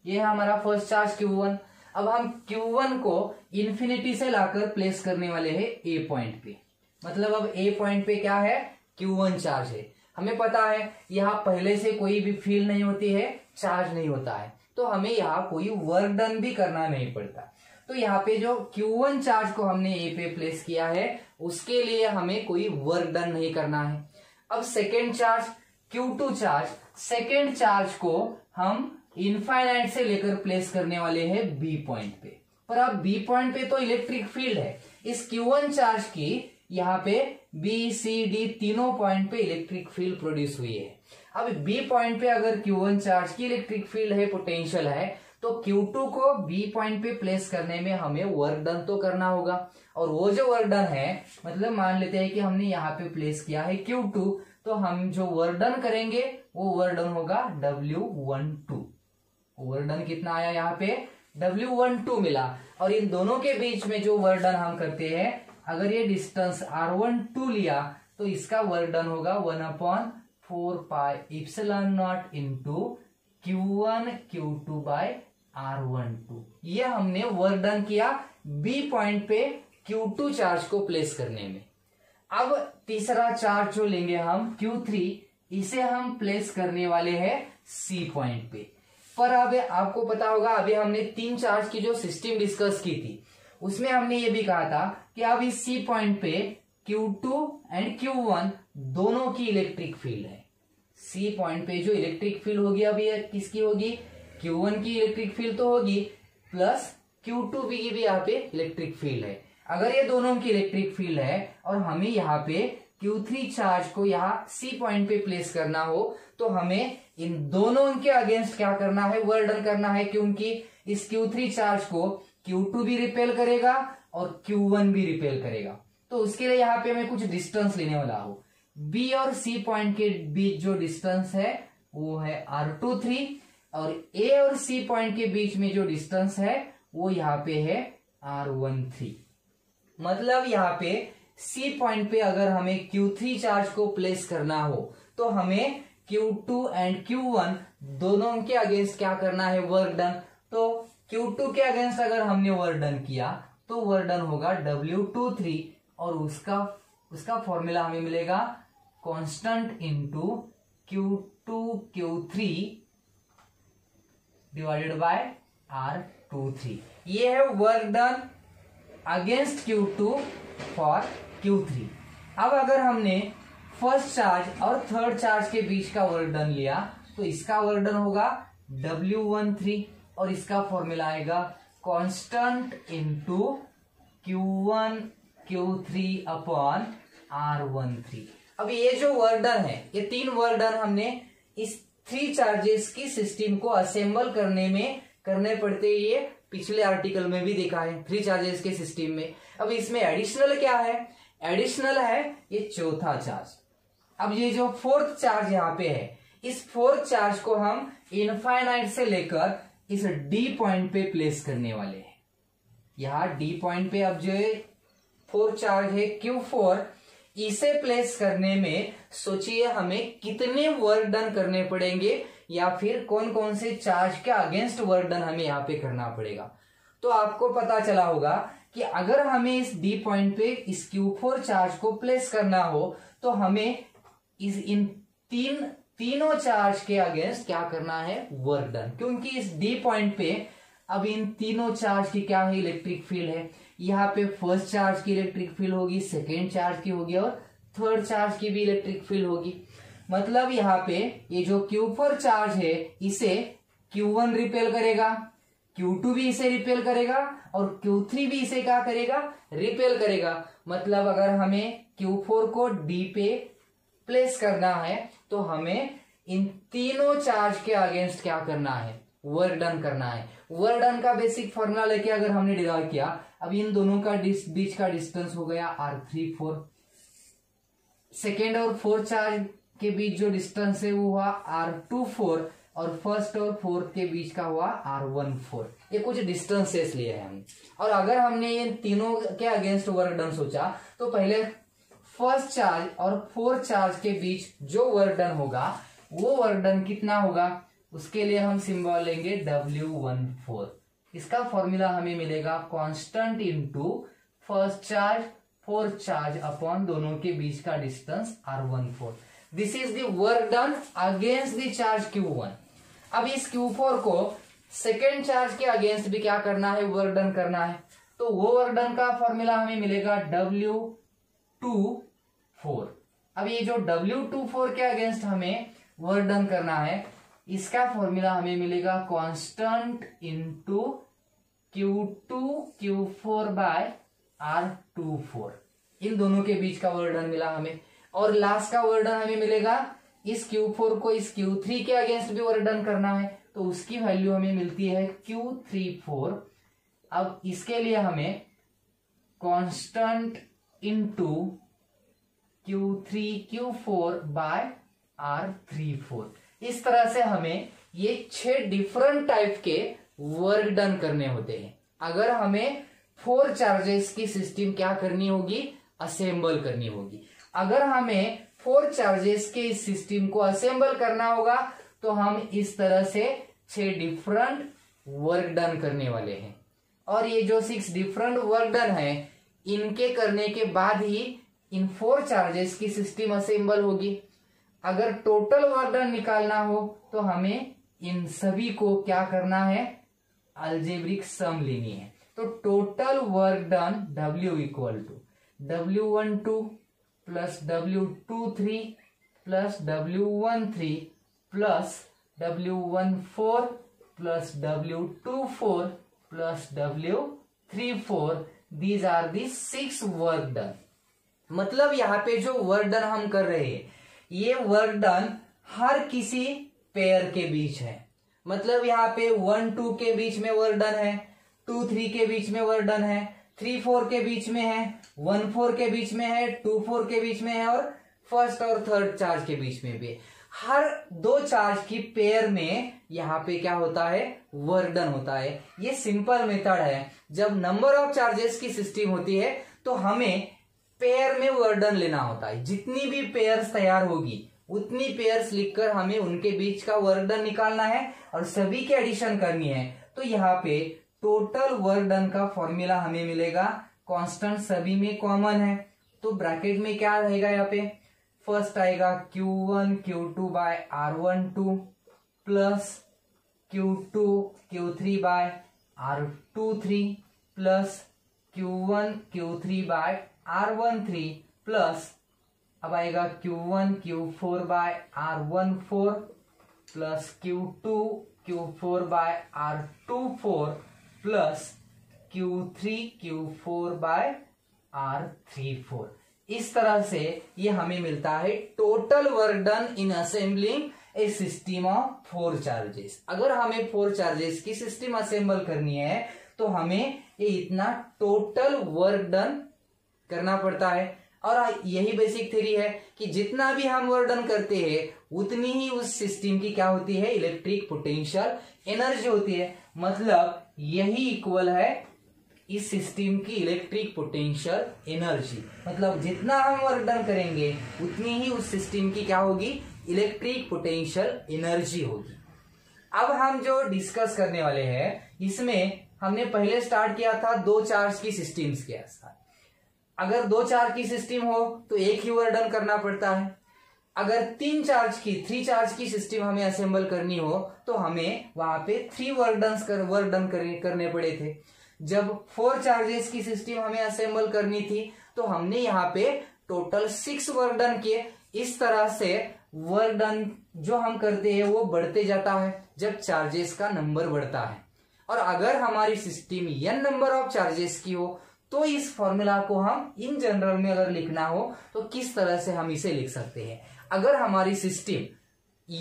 ये है हमारा फर्स्ट चार्ज Q1। अब हम Q1 को इंफिनिटी से लाकर प्लेस करने वाले हैं A पॉइंट पे। मतलब अब A पॉइंट पे क्या है, Q1 चार्ज है। हमें पता है यहाँ पहले से कोई भी फील्ड नहीं होती है, चार्ज नहीं होता है, तो हमें यहाँ कोई वर्क डन भी करना नहीं पड़ता। तो यहाँ पे जो Q1 चार्ज को हमने A पे प्लेस किया है उसके लिए हमें कोई वर्क डन नहीं करना है। अब second charge Q2 charge, second charge को हम इनफाइनाइट से लेकर प्लेस करने वाले हैं B पॉइंट पे। पर अब B पॉइंट पे तो इलेक्ट्रिक फील्ड है, इस Q1 चार्ज की यहाँ पे B, C, D तीनों पॉइंट पे इलेक्ट्रिक फील्ड प्रोड्यूस हुई है। अब B पॉइंट पे अगर Q1 चार्ज की इलेक्ट्रिक फील्ड है, पोटेंशियल है, तो Q2 को B पॉइंट पे प्लेस करने में हमें वर्क डन तो करना होगा। और वो जो वर्क डन है, मतलब मान लेते हैं कि हमने यहाँ पे प्लेस किया है Q2, तो हम जो वर्क डन करेंगे वो वर्क डन होगा W12। वर्क डन कितना आया यहाँ पे W12 मिला। और इन दोनों के बीच में जो वर्क डन हम करते हैं, अगर ये डिस्टेंस R12 लिया तो इसका वर्क डन होगा 1/4 pi epsilon not into Q1 Q2 by R12। ये हमने वर्क डन किया B पॉइंट पे Q2 चार्ज को प्लेस करने में। अब तीसरा चार्ज जो लेंगे हम Q3, इसे हम प्लेस करने वाले हैं C पॉइंट पे। पर अब आपको पता होगा अभी हमने 3 चार्ज की जो सिस्टम डिस्कस की थी उसमें हमने ये भी कहा था कि अब इस सी पॉइंट पे Q2 एंड Q1 दोनों की इलेक्ट्रिक फील्ड है। सी पॉइंट पे जो इलेक्ट्रिक फील्ड होगी अभी किसकी होगी, Q1 की इलेक्ट्रिक फील्ड तो होगी प्लस Q2 की भी यहाँ पे इलेक्ट्रिक फील्ड है। अगर ये दोनों की इलेक्ट्रिक फील्ड है और हमें यहाँ पे Q3 चार्ज को यहाँ सी पॉइंट पे प्लेस करना हो तो हमें इन दोनों के अगेंस्ट क्या करना है, वर्क डन करना है, क्योंकि इस Q3 चार्ज को Q2 भी रिपेल करेगा और Q1 भी रिपेल करेगा। तो उसके लिए यहाँ पे मैं कुछ डिस्टेंस लेने वाला हूं। B और C पॉइंट के बीच जो डिस्टेंस है वो है R23 और A और C पॉइंट के बीच में जो डिस्टेंस है वो यहाँ पे है R13। मतलब यहाँ पे C पॉइंट पे अगर हमें Q3 चार्ज को प्लेस करना हो तो हमें Q2 एंड Q1 दोनों के अगेंस्ट क्या करना है, वर्क डन। तो Q2 के अगेंस्ट अगर हमने वर्क डन किया तो वर्क डन होगा W23 और उसका फॉर्मूला हमें मिलेगा constant into Q2 Q3 divided by R23। ये है work done against Q2 for Q3। अब अगर हमने फर्स्ट चार्ज और थर्ड चार्ज के बीच का वर्क डन लिया तो इसका वर्क डन होगा W13 और इसका फॉर्मूला आएगा constant into Q1 Q3 upon R13। अब ये जो वर्क डन है, ये 3 वर्क डन हमने इस 3 चार्जेस की सिस्टम को असेंबल करने पड़ते, ये पिछले आर्टिकल में भी देखा है 3 चार्जेस के सिस्टम में। अब इसमें एडिशनल क्या है, एडिशनल है ये चौथा चार्ज। अब ये जो फोर्थ चार्ज यहाँ पे है, इस फोर्थ चार्ज को हम इनफाइनाइट से लेकर इस D पॉइंट पे प्लेस करने वाले हैं। यहाँ D पॉइंट पे अब जो फोर्थ चार्ज है Q4, इसे प्लेस करने में सोचिए हमें कितने वर्क डन करने पड़ेंगे या फिर कौन कौन से चार्ज के अगेंस्ट वर्क डन हमें यहाँ पे करना पड़ेगा। तो आपको पता चला होगा कि अगर हमें इस D पॉइंट पे इस Q4 चार्ज को प्लेस करना हो तो हमें इन तीनों चार्ज के अगेंस्ट क्या करना है, वर्क डन। क्योंकि इस D पॉइंट पे अब इन तीनों चार्ज की क्या है, इलेक्ट्रिक फील्ड है। यहाँ पे फर्स्ट चार्ज की इलेक्ट्रिक फील्ड होगी, सेकेंड चार्ज की होगी और थर्ड चार्ज की भी इलेक्ट्रिक फील्ड होगी। मतलब यहाँ पे ये जो Q4 चार्ज है इसे Q1 रिपेल करेगा, Q2 भी इसे रिपेल करेगा और Q3 भी इसे क्या करेगा, रिपेल करेगा। मतलब अगर हमें Q4 को D पे प्लेस करना है तो हमें इन तीनों चार्ज के अगेंस्ट क्या करना है, वर्क डन करना है। वर्क डन का बेसिक फॉर्मूला लेके अगर हमने डिराइव किया, अब इन दोनों का बीच का डिस्टेंस हो गया R34। सेकेंड और फोर्थ चार्ज के बीच जो डिस्टेंस है वो हुआ R24 और फर्स्ट और फोर्थ के बीच का हुआ R14। ये कुछ डिस्टेंसेस लिए हैं हम। और अगर हमने ये तीनों के अगेंस्ट वर्क डन सोचा तो पहले फर्स्ट चार्ज और फोर्थ चार्ज के बीच जो वर्क डन होगा वो वर्क डन कितना होगा, उसके लिए हम सिंबल लेंगे W14। इसका फॉर्मूला हमें मिलेगा constant into first charge fourth charge upon दोनों के बीच का distance R14। This is the work done against the charge Q1। अब इस Q4 को सेकेंड चार्ज के अगेंस्ट भी क्या करना है, वर्क डन करना है। तो वो वर्क डन का फॉर्मूला हमें मिलेगा W24। अब ये जो W24 के अगेंस्ट हमें वर्क डन करना है, इसका फॉर्मूला हमें मिलेगा constant into Q2 Q4 by R24। इन दोनों के बीच का वर्क डन मिला हमें। और लास्ट का वर्क डन हमें मिलेगा, इस Q4 को इस Q3 के अगेंस्ट भी वर्क डन करना है तो उसकी वैल्यू हमें मिलती है Q34। अब इसके लिए हमें constant into Q3 Q4 by R34। इस तरह से हमें ये 6 डिफरेंट टाइप के वर्क डन करने होते हैं। अगर हमें 4 चार्जेस की सिस्टम क्या करनी होगी, असेंबल करनी होगी। अगर हमें 4 चार्जेस के इस सिस्टम को असेंबल करना होगा तो हम इस तरह से 6 डिफरेंट वर्क डन करने वाले हैं। और ये जो 6 डिफरेंट वर्क डन है, इनके करने के बाद ही इन 4 चार्जेस की सिस्टम असेंबल होगी। अगर टोटल वर्क डन निकालना हो तो हमें इन सभी को क्या करना है, अलजेब्रिक सम लेनी है। तो total work done W equal to W12 plus W23 plus W13 plus W14 plus W24 plus W34, these are the 6 work done. मतलब यहाँ पे जो वर्क डन हम कर रहे हैं, ये वर्क डन हर किसी पेयर के बीच है। मतलब यहाँ पे 1-2 के बीच में वर्क डन है, 2-3 के बीच में वर्क डन है, 3-4 के बीच में है, 1-4 के बीच में है, 2-4 के बीच में है, और फर्स्ट और थर्ड चार्ज के बीच में भी। हर 2 चार्ज की पेयर में यहाँ पे क्या होता है, वर्क डन होता है। ये सिंपल मेथड है। जब नंबर ऑफ चार्जेस की सिस्टम होती है तो हमें पेयर में वर्क डन लेना होता है। जितनी भी पेयर्स तैयार होगी उतनी पेयर्स लिखकर हमें उनके बीच का वर्क डन निकालना है और सभी की एडिशन करनी है। तो यहाँ पे टोटल वर्क डन का फॉर्मूला हमें मिलेगा, कांस्टेंट सभी में कॉमन है। तो ब्रैकेट में क्या रहेगा, यहाँ पे फर्स्ट आएगा Q1 Q2 by R12 plus Q2 Q3 by R23 plus Q1 Q3 by R13 plus अब आएगा Q1 Q4 by R14 plus Q2 Q4 by R24 plus Q3 Q4 by R34। इस तरह से ये हमें मिलता है total work done in assembling a system of 4 charges. अगर हमें 4 चार्जेस की सिस्टम असेंबल करनी है तो हमें ये इतना टोटल वर्क डन करना पड़ता है। और यही बेसिक थ्योरी है कि जितना भी हम वर्क डन करते हैं उतनी ही उस सिस्टम की क्या होती है, इलेक्ट्रिक पोटेंशियल एनर्जी होती है। मतलब यही इक्वल है इस सिस्टम की इलेक्ट्रिक पोटेंशियल एनर्जी। मतलब जितना हम वर्क डन करेंगे उतनी ही उस सिस्टम की क्या होगी, इलेक्ट्रिक पोटेंशियल एनर्जी होगी। अब हम जो डिस्कस करने वाले हैं इसमें हमने पहले स्टार्ट किया था 2 चार्ज की सिस्टम्स के साथ। अगर 2 चार्ज की सिस्टम हो तो एक ही वर्क डन करना पड़ता है। अगर 3 चार्ज की सिस्टम हमें असेंबल करनी हो तो हमें वहां पे 3 वर्क डन करने पड़े थे। जब 4 चार्जेस की सिस्टम हमें असेंबल करनी थी तो हमने यहाँ पे टोटल 6 वर्क डन किए। इस तरह से वर्क डन जो हम करते हैं वो बढ़ते जाता है जब चार्जेस का नंबर बढ़ता है। और अगर हमारी system n number of charges की हो तो इस फॉर्मूला को हम इन जनरल में अगर लिखना हो तो किस तरह से हम इसे लिख सकते हैं। अगर हमारी system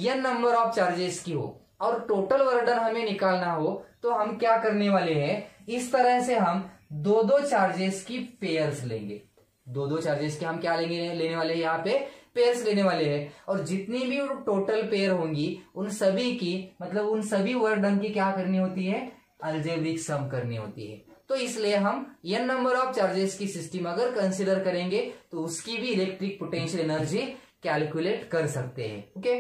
n number of charges की हो और टोटल वर्क डन हमें निकालना हो तो हम क्या करने वाले हैं, इस तरह से हम 2-2 चार्जेस की पेयर्स लेंगे। 2-2 चार्जेस के हम क्या लेने वाले हैं, यहाँ पे पेयर्स लेने वाले हैं। और जितनी भी टोटल पेयर होंगी उन सभी की, मतलब उन सभी वर्क डन की क्या करनी होती है, अलजेब्रिक सम करनी होती है। तो इसलिए हम n नंबर ऑफ चार्जेस की सिस्टम अगर कंसिडर करेंगे तो उसकी भी इलेक्ट्रिक पोटेंशियल एनर्जी कैलकुलेट कर सकते हैं। ओके,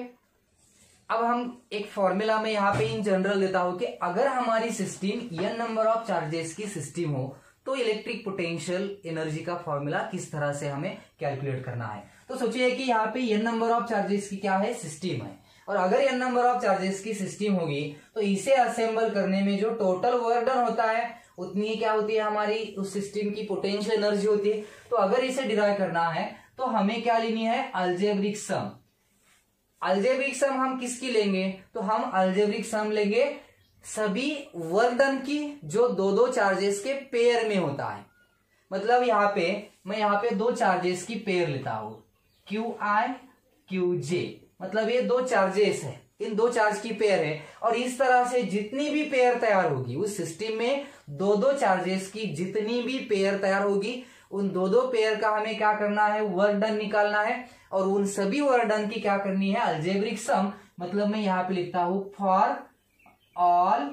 अब हम एक फॉर्मूला में यहाँ पे इन जनरल देता हूं कि अगर हमारी system n number of charges की सिस्टम हो तो इलेक्ट्रिक पोटेंशियल एनर्जी का फॉर्मूला किस तरह से हमें कैलकुलेट करना है। तो सोचिए कि यहाँ पे n नंबर ऑफ चार्जेस की क्या है, सिस्टम है। और अगर n नंबर ऑफ चार्जेस की सिस्टम होगी तो इसे असेंबल करने में जो टोटल वर्क डन होता है उतनी क्या होती है, हमारी उस सिस्टम की पोटेंशियल एनर्जी होती है। तो अगर इसे डिराइव करना है तो हमें क्या लेनी है, अलजेब्रिक सम। अलजेब्रिक सम हम किसकी लेंगे, तो हम अलजेब्रिक सम लेंगे सभी वर्क डन की जो 2-2 चार्जेस के पेयर में होता है। मतलब मैं यहाँ पे 2 चार्जेस की पेयर लेता हूं, QI QJ। मतलब ये 2 चार्जेस है, इन 2 चार्ज की पेयर है। और इस तरह से जितनी भी पेयर तैयार होगी उस सिस्टम में 2-2 चार्जेस की जितनी भी पेयर तैयार होगी उन 2-2 पेयर का हमें क्या करना है, वर्क डन निकालना है। और उन सभी वर्क डन की क्या करनी है, अलजेब्रिक सम। मतलब मैं यहाँ पे लिखता हूं फॉर ऑल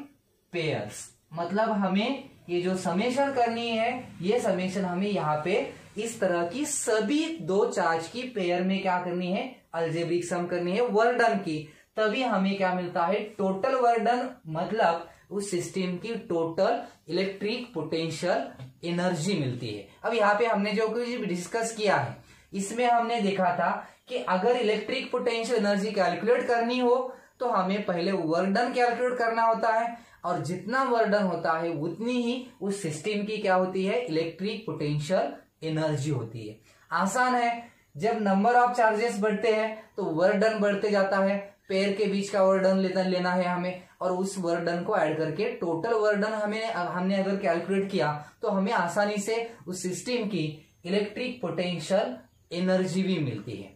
पेयर्स। मतलब हमें ये जो समेशन करनी है ये समेशन हमें यहाँ पे इस तरह की सभी 2 चार्ज की पेयर में क्या करनी है, अलजेब्रिक सम करनी है वर्क डन की। तभी हमें क्या मिलता है, टोटल वर्क डन। मतलब उस सिस्टम की टोटल इलेक्ट्रिक पोटेंशियल एनर्जी मिलती है। अब यहाँ पे हमने जो कुछ डिस्कस किया है इसमें हमने देखा था कि अगर इलेक्ट्रिक पोटेंशियल एनर्जी कैलकुलेट करनी हो तो हमें पहले वर्क डन कैलकुलेट करना होता है, और जितना वर्क डन होता है उतनी ही उस सिस्टम की क्या होती है, इलेक्ट्रिक पोटेंशियल एनर्जी होती है। आसान है, जब नंबर ऑफ चार्जेस बढ़ते हैं तो वर्क डन बढ़ते जाता है, पेयर के बीच का वर्क डन लेना है हमें, और उस वर्क डन को ऐड करके टोटल वर्क डन हमने अगर कैलकुलेट किया तो हमें आसानी से उस सिस्टम की इलेक्ट्रिक पोटेंशियल एनर्जी भी मिलती है।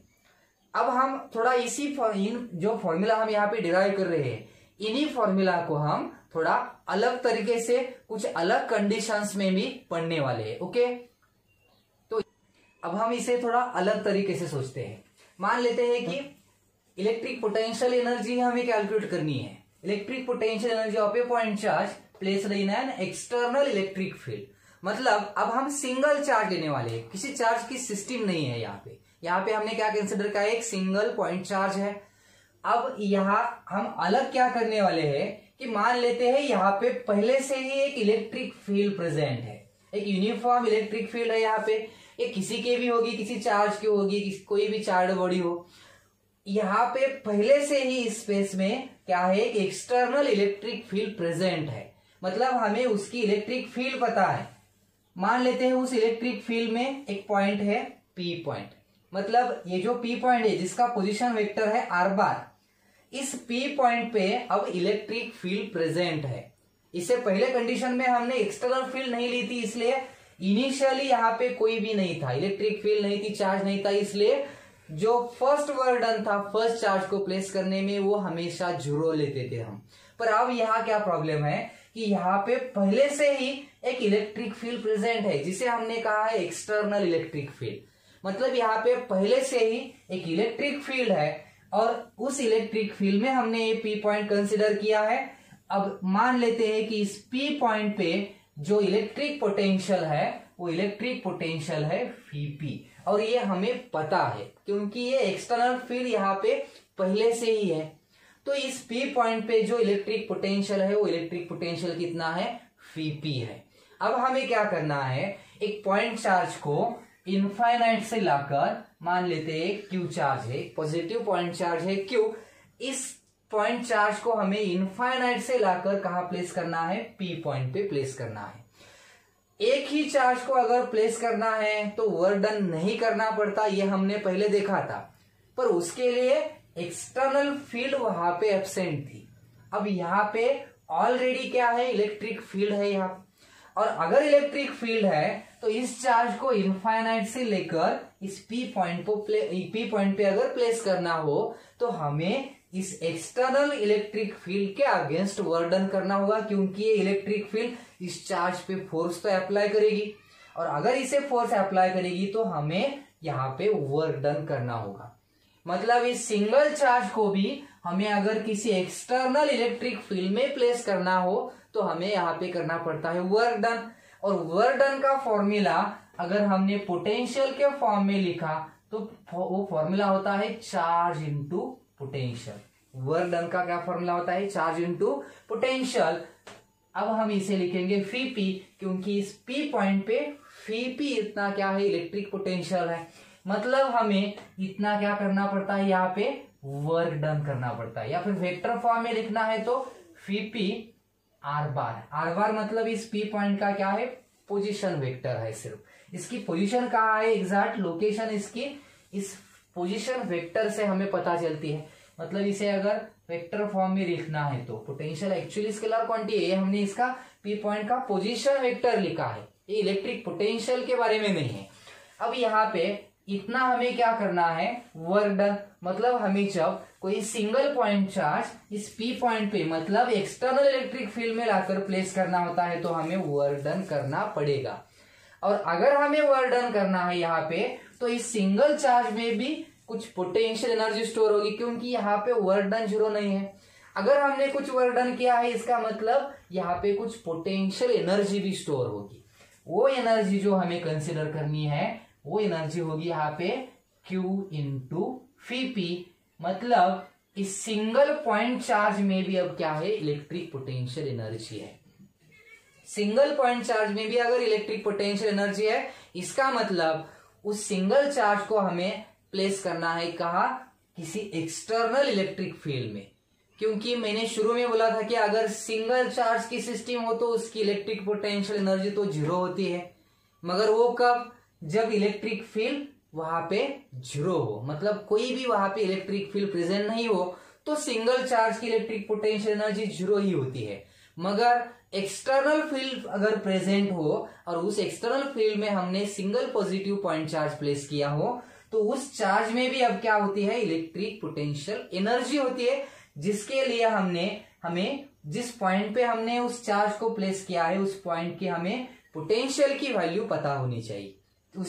अब हम थोड़ा इन जो फॉर्मूला हम यहाँ पे डिराइव कर रहे हैं, इन्हीं फॉर्मूला को हम थोड़ा अलग तरीके से कुछ अलग कंडीशंस में भी पढ़ने वाले हैं। ओके, तो अब हम इसे थोड़ा अलग तरीके से सोचते हैं। मान लेते हैं कि इलेक्ट्रिक पोटेंशियल एनर्जी हमें कैलकुलेट करनी है। Electric potential energy of A point charge placed in an external electric field. मतलब अब हम सिंगल चार्ज लेने वाले हैं, किसी चार्ज की सिस्टम नहीं है। यहाँ पे हमने क्या कंसिडर किया, एक सिंगल पॉइंट चार्ज है। अब यहाँ हम अलग क्या करने वाले हैं कि मान लेते हैं यहाँ पे पहले से ही एक इलेक्ट्रिक फील्ड प्रेजेंट है, एक यूनिफॉर्म इलेक्ट्रिक फील्ड है यहाँ पे। ये किसी के भी होगी, किसी चार्ज की होगी, कोई भी चार्ज बॉडी हो। यहाँ पे पहले से ही स्पेस में क्या है, एक एक्सटर्नल इलेक्ट्रिक फील्ड प्रेजेंट है। मतलब हमें उसकी इलेक्ट्रिक फील्ड पता है। मान लेते हैं उस इलेक्ट्रिक फील्ड में एक पॉइंट है पी पॉइंट। मतलब ये जो पी पॉइंट है जिसका पोजीशन वेक्टर है आर बार, इस पी पॉइंट पे अब इलेक्ट्रिक फील्ड प्रेजेंट है। इससे पहले कंडीशन में हमने एक्सटर्नल फील्ड नहीं ली थी, इसलिए इनिशियली यहाँ पे कोई भी नहीं था, इलेक्ट्रिक फील्ड नहीं थी, चार्ज नहीं था। इसलिए जो फर्स्ट वर्क डन था फर्स्ट चार्ज को प्लेस करने में, वो हमेशा 0 लेते थे हम। पर अब यहाँ क्या प्रॉब्लम है कि यहाँ पे पहले से ही एक इलेक्ट्रिक फील्ड प्रेजेंट है, जिसे हमने कहा है एक्सटर्नल इलेक्ट्रिक फील्ड। मतलब यहाँ पे पहले से ही एक इलेक्ट्रिक फील्ड है, और उस इलेक्ट्रिक फील्ड में हमने ये पी पॉइंट कंसिडर किया है। अब मान लेते हैं कि इस पी पॉइंट पे जो इलेक्ट्रिक पोटेंशियल है वो इलेक्ट्रिक पोटेंशियल है Vp, और ये हमें पता है क्योंकि ये एक्सटर्नल फील्ड यहाँ पे पहले से ही है। तो इस पी पॉइंट पे जो इलेक्ट्रिक पोटेंशियल है वो इलेक्ट्रिक पोटेंशियल कितना है, Vp है। अब हमें क्या करना है, एक पॉइंट चार्ज को इनफाइनाइट से लाकर, मान लेते हैं क्यू चार्ज है, पॉजिटिव पॉइंट चार्ज है क्यू, इस पॉइंट चार्ज को हमें इनफाइनाइट से लाकर कहां प्लेस करना है, पी पॉइंट पे प्लेस करना है। एक ही चार्ज को अगर प्लेस करना है तो वर्क डन नहीं करना पड़ता, ये हमने पहले देखा था, पर उसके लिए एक्सटर्नल फील्ड वहां पे एब्सेंट थी। अब यहाँ पे ऑलरेडी क्या है, इलेक्ट्रिक फील्ड है यहाँ, और अगर इलेक्ट्रिक फील्ड है तो इस चार्ज को इनफाइनाइट से लेकर इस पी पॉइंट पे अगर प्लेस करना हो तो हमें इस एक्सटर्नल इलेक्ट्रिक फील्ड के अगेंस्ट वर्क डन करना होगा, क्योंकि ये इलेक्ट्रिक फील्ड इस चार्ज पे फोर्स तो अप्लाई करेगी, और अगर इसे फोर्स अप्लाई करेगी तो हमें यहाँ पे वर्क डन करना होगा। मतलब इस सिंगल चार्ज को भी हमें अगर किसी एक्सटर्नल इलेक्ट्रिक फील्ड में प्लेस करना हो तो हमें यहाँ पे करना पड़ता है वर्क डन। और वर्क डन का फॉर्मूला अगर हमने पोटेंशियल के फॉर्म में लिखा तो वो फॉर्मूला होता है charge into potential. Work done का क्या फॉर्मूला होता है, चार्ज इनटू पोटेंशियल। अब हम इसे लिखेंगे Vp, क्योंकि इस P पॉइंट पे Vp इतना क्या है, इलेक्ट्रिक पोटेंशियल है। मतलब हमें इतना क्या करना पड़ता है, यहाँ पे वर्क डन करना पड़ता है, या फिर वेक्टर फॉर्म में लिखना है तो Vp आर बार मतलब इस P पॉइंट का क्या है, पोजीशन वेक्टर है। सिर्फ इसकी पोजीशन कहाँ है, एग्जैक्ट लोकेशन इसकी इस पोजीशन वेक्टर से हमें पता चलती है। मतलब इसे अगर वेक्टर फॉर्म में लिखना है तो पोटेंशियल एक्चुअली स्केलर क्वांटिटी है, हमने इसका P पॉइंट का पोजीशन वेक्टर लिखा है, ये इलेक्ट्रिक पोटेंशियल के बारे में नहीं है। अब यहाँ पे इतना हमें क्या करना है, वर्क डन। मतलब हमें जब कोई सिंगल पॉइंट चार्ज इस P पॉइंट पे मतलब एक्सटर्नल इलेक्ट्रिक फील्ड में लाकर प्लेस करना होता है तो हमें वर्क डन करना पड़ेगा। और अगर हमें वर्क डन करना है यहाँ पे तो इस सिंगल चार्ज में भी कुछ पोटेंशियल एनर्जी स्टोर होगी, क्योंकि यहाँ पे वर्क डन 0 नहीं है। अगर हमने कुछ वर्क डन किया है इसका मतलब यहाँ पे कुछ पोटेंशियल एनर्जी भी स्टोर होगी। वो एनर्जी जो हमें कंसिडर करनी है वो एनर्जी होगी यहाँ पे Q इंटू Vp। मतलब इस सिंगल पॉइंट चार्ज में भी अब क्या है, इलेक्ट्रिक पोटेंशियल एनर्जी है। सिंगल पॉइंट चार्ज में भी अगर इलेक्ट्रिक पोटेंशियल एनर्जी है, इसका मतलब उस सिंगल चार्ज को हमें प्लेस करना है कहा, किसी एक्सटर्नल इलेक्ट्रिक फील्ड में। क्योंकि मैंने शुरू में बोला था कि अगर सिंगल चार्ज की सिस्टम हो तो उसकी इलेक्ट्रिक पोटेंशियल एनर्जी तो जीरो होती है, मगर वो कब, जब इलेक्ट्रिक फील्ड वहां पे जीरो हो, मतलब कोई भी वहां पे इलेक्ट्रिक फील्ड प्रेजेंट नहीं हो तो सिंगल चार्ज की इलेक्ट्रिक पोटेंशियल एनर्जी जीरो ही होती है। मगर एक्सटर्नल फील्ड अगर प्रेजेंट हो और उस एक्सटर्नल फील्ड में हमने single positive point charge place किया हो तो उस चार्ज में भी अब क्या होती है, इलेक्ट्रिक पोटेंशियल एनर्जी होती है, जिसके लिए हमें जिस पॉइंट पे हमने उस चार्ज को प्लेस किया है उस पॉइंट की हमें पोटेंशियल की वैल्यू पता होनी चाहिए। तो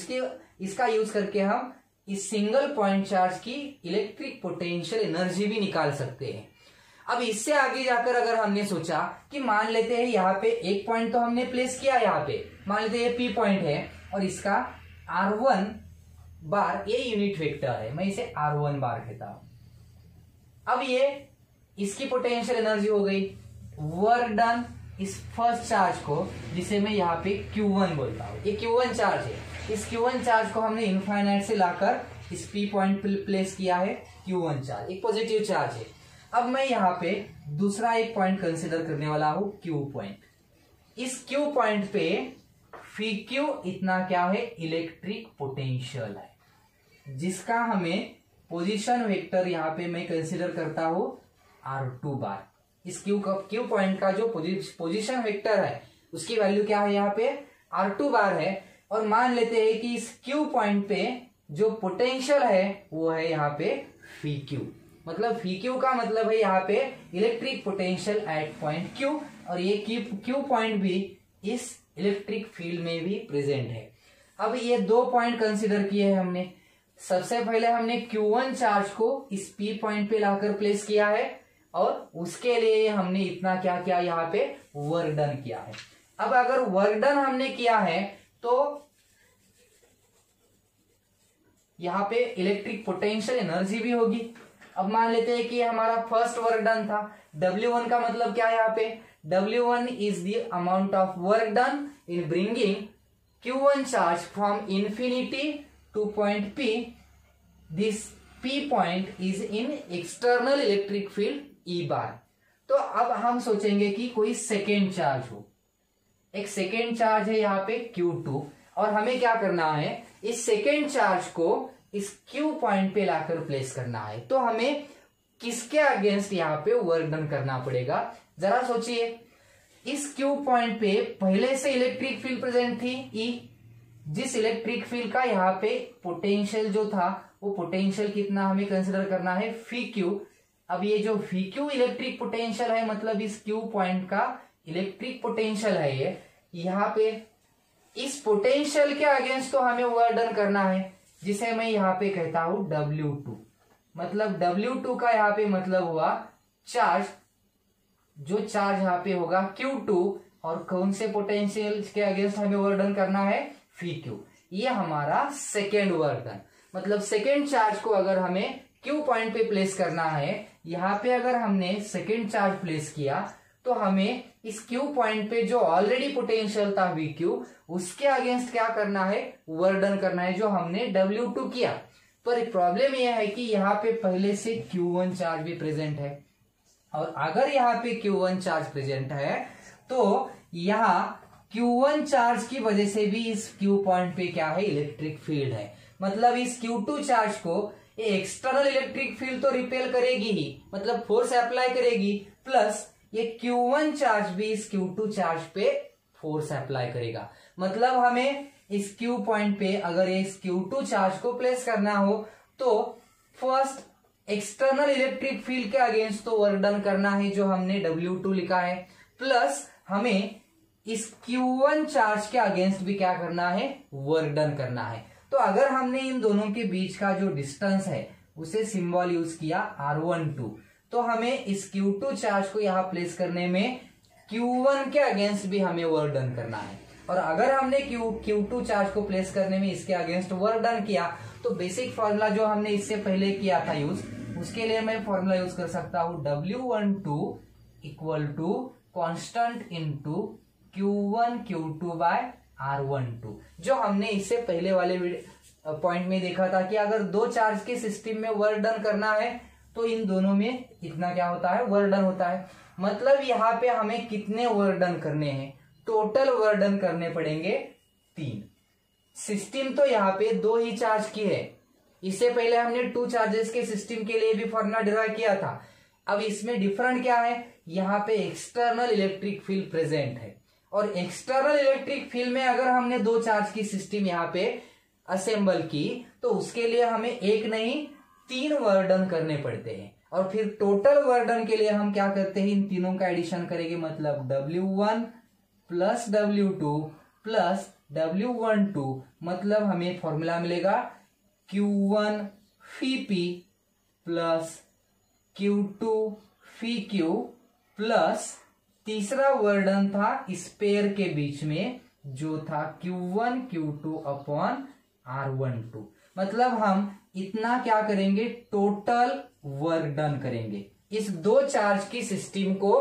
इसका यूज करके हम इस सिंगल पॉइंट चार्ज की इलेक्ट्रिक पोटेंशियल एनर्जी भी निकाल सकते हैं। अब इससे आगे जाकर अगर हमने सोचा कि मान लेते हैं यहाँ पे एक पॉइंट तो हमने प्लेस किया, यहाँ पे मान लेते हैं P पॉइंट है और इसका R1 बार ये यूनिट वेक्टर है, मैं इसे R1 बार कहता हूं। अब ये इसकी पोटेंशियल एनर्जी हो गई, वर्क डन इस फर्स्ट चार्ज को जिसे मैं यहाँ पे Q1 बोलता हूं, ये Q1 चार्ज है, इस Q1 चार्ज को हमने इनफाइनाइट से लाकर इस P पॉइंट पे प्लेस किया है, Q1 चार्ज एक पॉजिटिव चार्ज है। अब मैं यहाँ पे दूसरा एक पॉइंट कंसीडर करने वाला हूं, Q पॉइंट। इस Q पॉइंट पे FQ इतना क्या है, इलेक्ट्रिक पोटेंशियल है, जिसका हमें पोजीशन वेक्टर यहाँ पे मैं कंसीडर करता हूं R2 बार। इस Q पॉइंट का जो पोजीशन वेक्टर है उसकी वैल्यू क्या है, यहाँ पे R2 बार है। और मान लेते हैं कि इस Q पॉइंट पे जो पोटेंशियल है वो है यहाँ पे FQ, मतलब FQ का मतलब है यहाँ पे electric potential at point Q, और ये Q पॉइंट भी इस इलेक्ट्रिक फील्ड में भी प्रेजेंट है। अब ये दो पॉइंट कंसीडर किए हैं हमने। सबसे पहले हमने Q1 चार्ज को इस P पॉइंट पे लाकर प्लेस किया है और उसके लिए हमने इतना क्या किया, यहाँ पे वर्क डन किया है। अब अगर वर्क डन हमने किया है तो यहाँ पे इलेक्ट्रिक पोटेंशियल एनर्जी भी होगी। अब मान लेते हैं कि हमारा फर्स्ट वर्क डन था, W1 का मतलब क्या है, यहाँ पे W1 is the amount of work done in bringing Q1 charge from infinity two point P। This P point is in external electric field E बार। तो अब हम सोचेंगे कि कोई सेकेंड चार्ज हो, एक सेकेंड चार्ज है यहाँ पे Q2, और हमें क्या करना है, इस सेकेंड चार्ज को इस Q पॉइंट पे लाकर प्लेस करना है। तो हमें किसके अगेंस्ट यहाँ पे वर्क डन करना पड़ेगा, जरा सोचिए। इस Q पॉइंट पे पहले से इलेक्ट्रिक फील्ड प्रेजेंट थी E, जिस इलेक्ट्रिक फील्ड का यहाँ पे पोटेंशियल जो था वो पोटेंशियल कितना हमें कंसिडर करना है, FQ। अब ये जो FQ इलेक्ट्रिक पोटेंशियल है, मतलब इस Q पॉइंट का इलेक्ट्रिक पोटेंशियल है ये, यहाँ पे इस पोटेंशियल के अगेंस्ट तो हमें वर्क डन करना है, जिसे मैं यहाँ पे कहता हूं W2। मतलब W2 का यहाँ पे मतलब हुआ चार्ज, जो चार्ज यहाँ पे होगा Q2, और कौन से पोटेंशियल के अगेंस्ट हमें वर्क डन करना है, FQ। ये हमारा सेकेंड वर्क डन। मतलब सेकेंड चार्ज को अगर हमें Q पॉइंट पे प्लेस करना है, यहाँ पे अगर हमने सेकेंड चार्ज प्लेस किया तो हमें इस Q पॉइंट पे जो ऑलरेडी पोटेंशियल था VQ, उसके अगेंस्ट क्या करना है, वर्क डन करना है, जो हमने W2 किया। पर प्रॉब्लम यह है कि यहाँ पे पहले से Q1 चार्ज भी प्रेजेंट है, और अगर यहाँ पे Q1 चार्ज प्रेजेंट है तो यहाँ Q1 चार्ज की वजह से भी इस Q पॉइंट पे क्या है, इलेक्ट्रिक फील्ड है। मतलब इस Q2 चार्ज को ये एक्सटर्नल इलेक्ट्रिक फील्ड तो रिपेल करेगी ही, मतलब फोर्स अप्लाई करेगी, प्लस ये Q1 चार्ज भी इस Q2 चार्ज पे फोर्स अप्लाई करेगा। मतलब हमें इस Q पॉइंट पे अगर इस Q2 चार्ज को प्लेस करना हो तो फर्स्ट एक्सटर्नल इलेक्ट्रिक फील्ड के अगेंस्ट तो वर्क डन करना है, जो हमने W2 लिखा है, प्लस हमें इस Q1 चार्ज के अगेंस्ट भी क्या करना है, वर्क डन करना है। तो अगर हमने इन दोनों के बीच का जो डिस्टेंस है उसे सिंबल यूज किया R12, तो हमें इस Q2 चार्ज को यहाँ प्लेस करने में Q1 के अगेंस्ट भी हमें वर्क डन करना है। और अगर हमने Q2 चार्ज को प्लेस करने में इसके अगेंस्ट वर्क डन किया तो बेसिक फॉर्मूला जो हमने इससे पहले किया था यूज, उसके लिए मैं फॉर्मूला यूज कर सकता हूं W12 equal to constant into Q1 Q2 by R12, जो हमने इससे पहले वाले पॉइंट में देखा था कि अगर दो चार्ज के सिस्टम में वर्क डन करना है तो इन दोनों में इतना क्या होता है, वर्क डन होता है। मतलब यहाँ पे हमें कितने वर्क डन करने हैं, टोटल वर्क डन करने पड़ेंगे 3। सिस्टम तो यहाँ पे 2 ही चार्ज की है, इससे पहले हमने 2 चार्जेस के सिस्टम के लिए भी फॉर्मूला डिराइव किया था। अब इसमें डिफरेंट क्या है, यहाँ पे एक्सटर्नल इलेक्ट्रिक फील्ड प्रेजेंट है, और एक्सटर्नल इलेक्ट्रिक फील्ड में अगर हमने 2 चार्ज की सिस्टम यहाँ पे असेंबल की तो उसके लिए हमें 1 नहीं 3 वर्क डन करने पड़ते हैं। और फिर टोटल वर्क डन के लिए हम क्या करते हैं, इन तीनों का एडिशन करेंगे, मतलब W1 plus W2 plus W12, मतलब हमें फॉर्मूला मिलेगा Q1 फी P प्लस Q2 फी Q प्लस तीसरा वर्क डन था इस पेयर के बीच में जो था Q1 Q2 अपॉन R12। मतलब हम इतना क्या करेंगे, टोटल वर्क डन करेंगे इस 2 चार्ज की सिस्टम को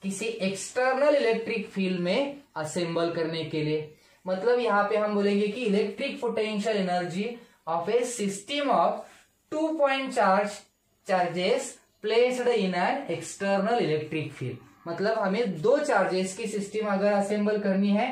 किसी एक्सटर्नल इलेक्ट्रिक फील्ड में असेंबल करने के लिए। मतलब यहां पे हम बोलेंगे कि electric potential energy of a system of 2 point charges placed in an external electric field. मतलब हमें 2 चार्जेस की सिस्टम अगर असेंबल करनी है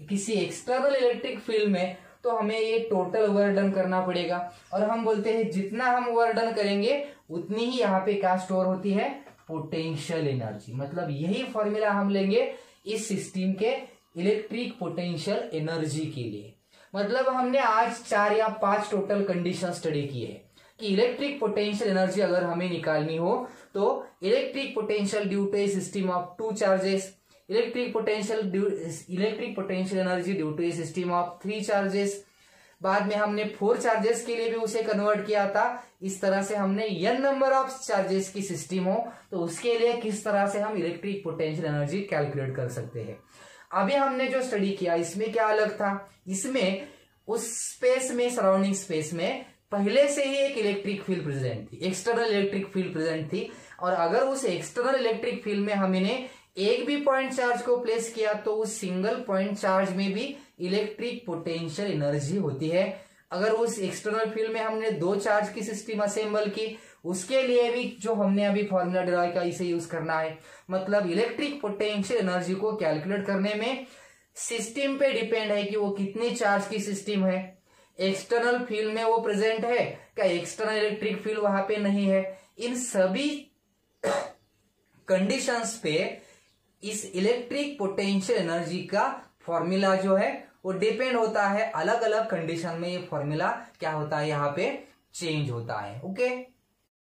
किसी एक्सटर्नल इलेक्ट्रिक फील्ड में तो हमें ये टोटल वर्क डन करना पड़ेगा। और हम बोलते हैं जितना हम वर्क डन करेंगे उतनी ही यहाँ पे क्या स्टोर होती है, पोटेंशियल एनर्जी। मतलब यही फॉर्मूला हम लेंगे इस सिस्टम के इलेक्ट्रिक पोटेंशियल एनर्जी के लिए। मतलब हमने आज 4 या 5 टोटल कंडीशन स्टडी की है कि इलेक्ट्रिक पोटेंशियल एनर्जी अगर हमें निकालनी हो तो electric potential due to a system of 2 charges, electric potential energy due to a system of 3 charges. बाद में हमने 4 चार्जेस के लिए भी उसे कन्वर्ट किया था। इस तरह से हमने n नंबर ऑफ चार्जेस की सिस्टम हो तो उसके लिए किस तरह से हम इलेक्ट्रिक पोटेंशियल एनर्जी कैलकुलेट कर सकते हैं। अभी हमने जो स्टडी किया इसमें क्या अलग था, इसमें उस स्पेस में, सराउंडिंग स्पेस में पहले से ही एक इलेक्ट्रिक फील्ड प्रेजेंट थी, एक्सटर्नल इलेक्ट्रिक फील्ड प्रेजेंट थी। और अगर उस एक्सटर्नल इलेक्ट्रिक फील्ड में हमने एक भी पॉइंट चार्ज को प्लेस किया तो उस सिंगल पॉइंट चार्ज में भी इलेक्ट्रिक पोटेंशियल एनर्जी होती है। अगर उस एक्सटर्नल फील्ड में हमने 2 चार्ज की सिस्टम असेंबल की उसके लिए भी जो हमने अभी फॉर्मूला डिराइव किया इसे यूज करना है। मतलब इलेक्ट्रिक पोटेंशियल एनर्जी को कैलकुलेट करने में सिस्टम पे डिपेंड है कि वो कितने चार्ज की सिस्टम है, एक्सटर्नल फील्ड में वो प्रेजेंट है क्या, एक्सटर्नल इलेक्ट्रिक फील्ड वहां पे नहीं है। इन सभी कंडीशंस पे इस इलेक्ट्रिक पोटेंशियल एनर्जी का फॉर्मूला जो है वो डिपेंड होता है। अलग अलग कंडीशन में ये फॉर्मूला क्या होता है, यहाँ पे चेंज होता है। ओके।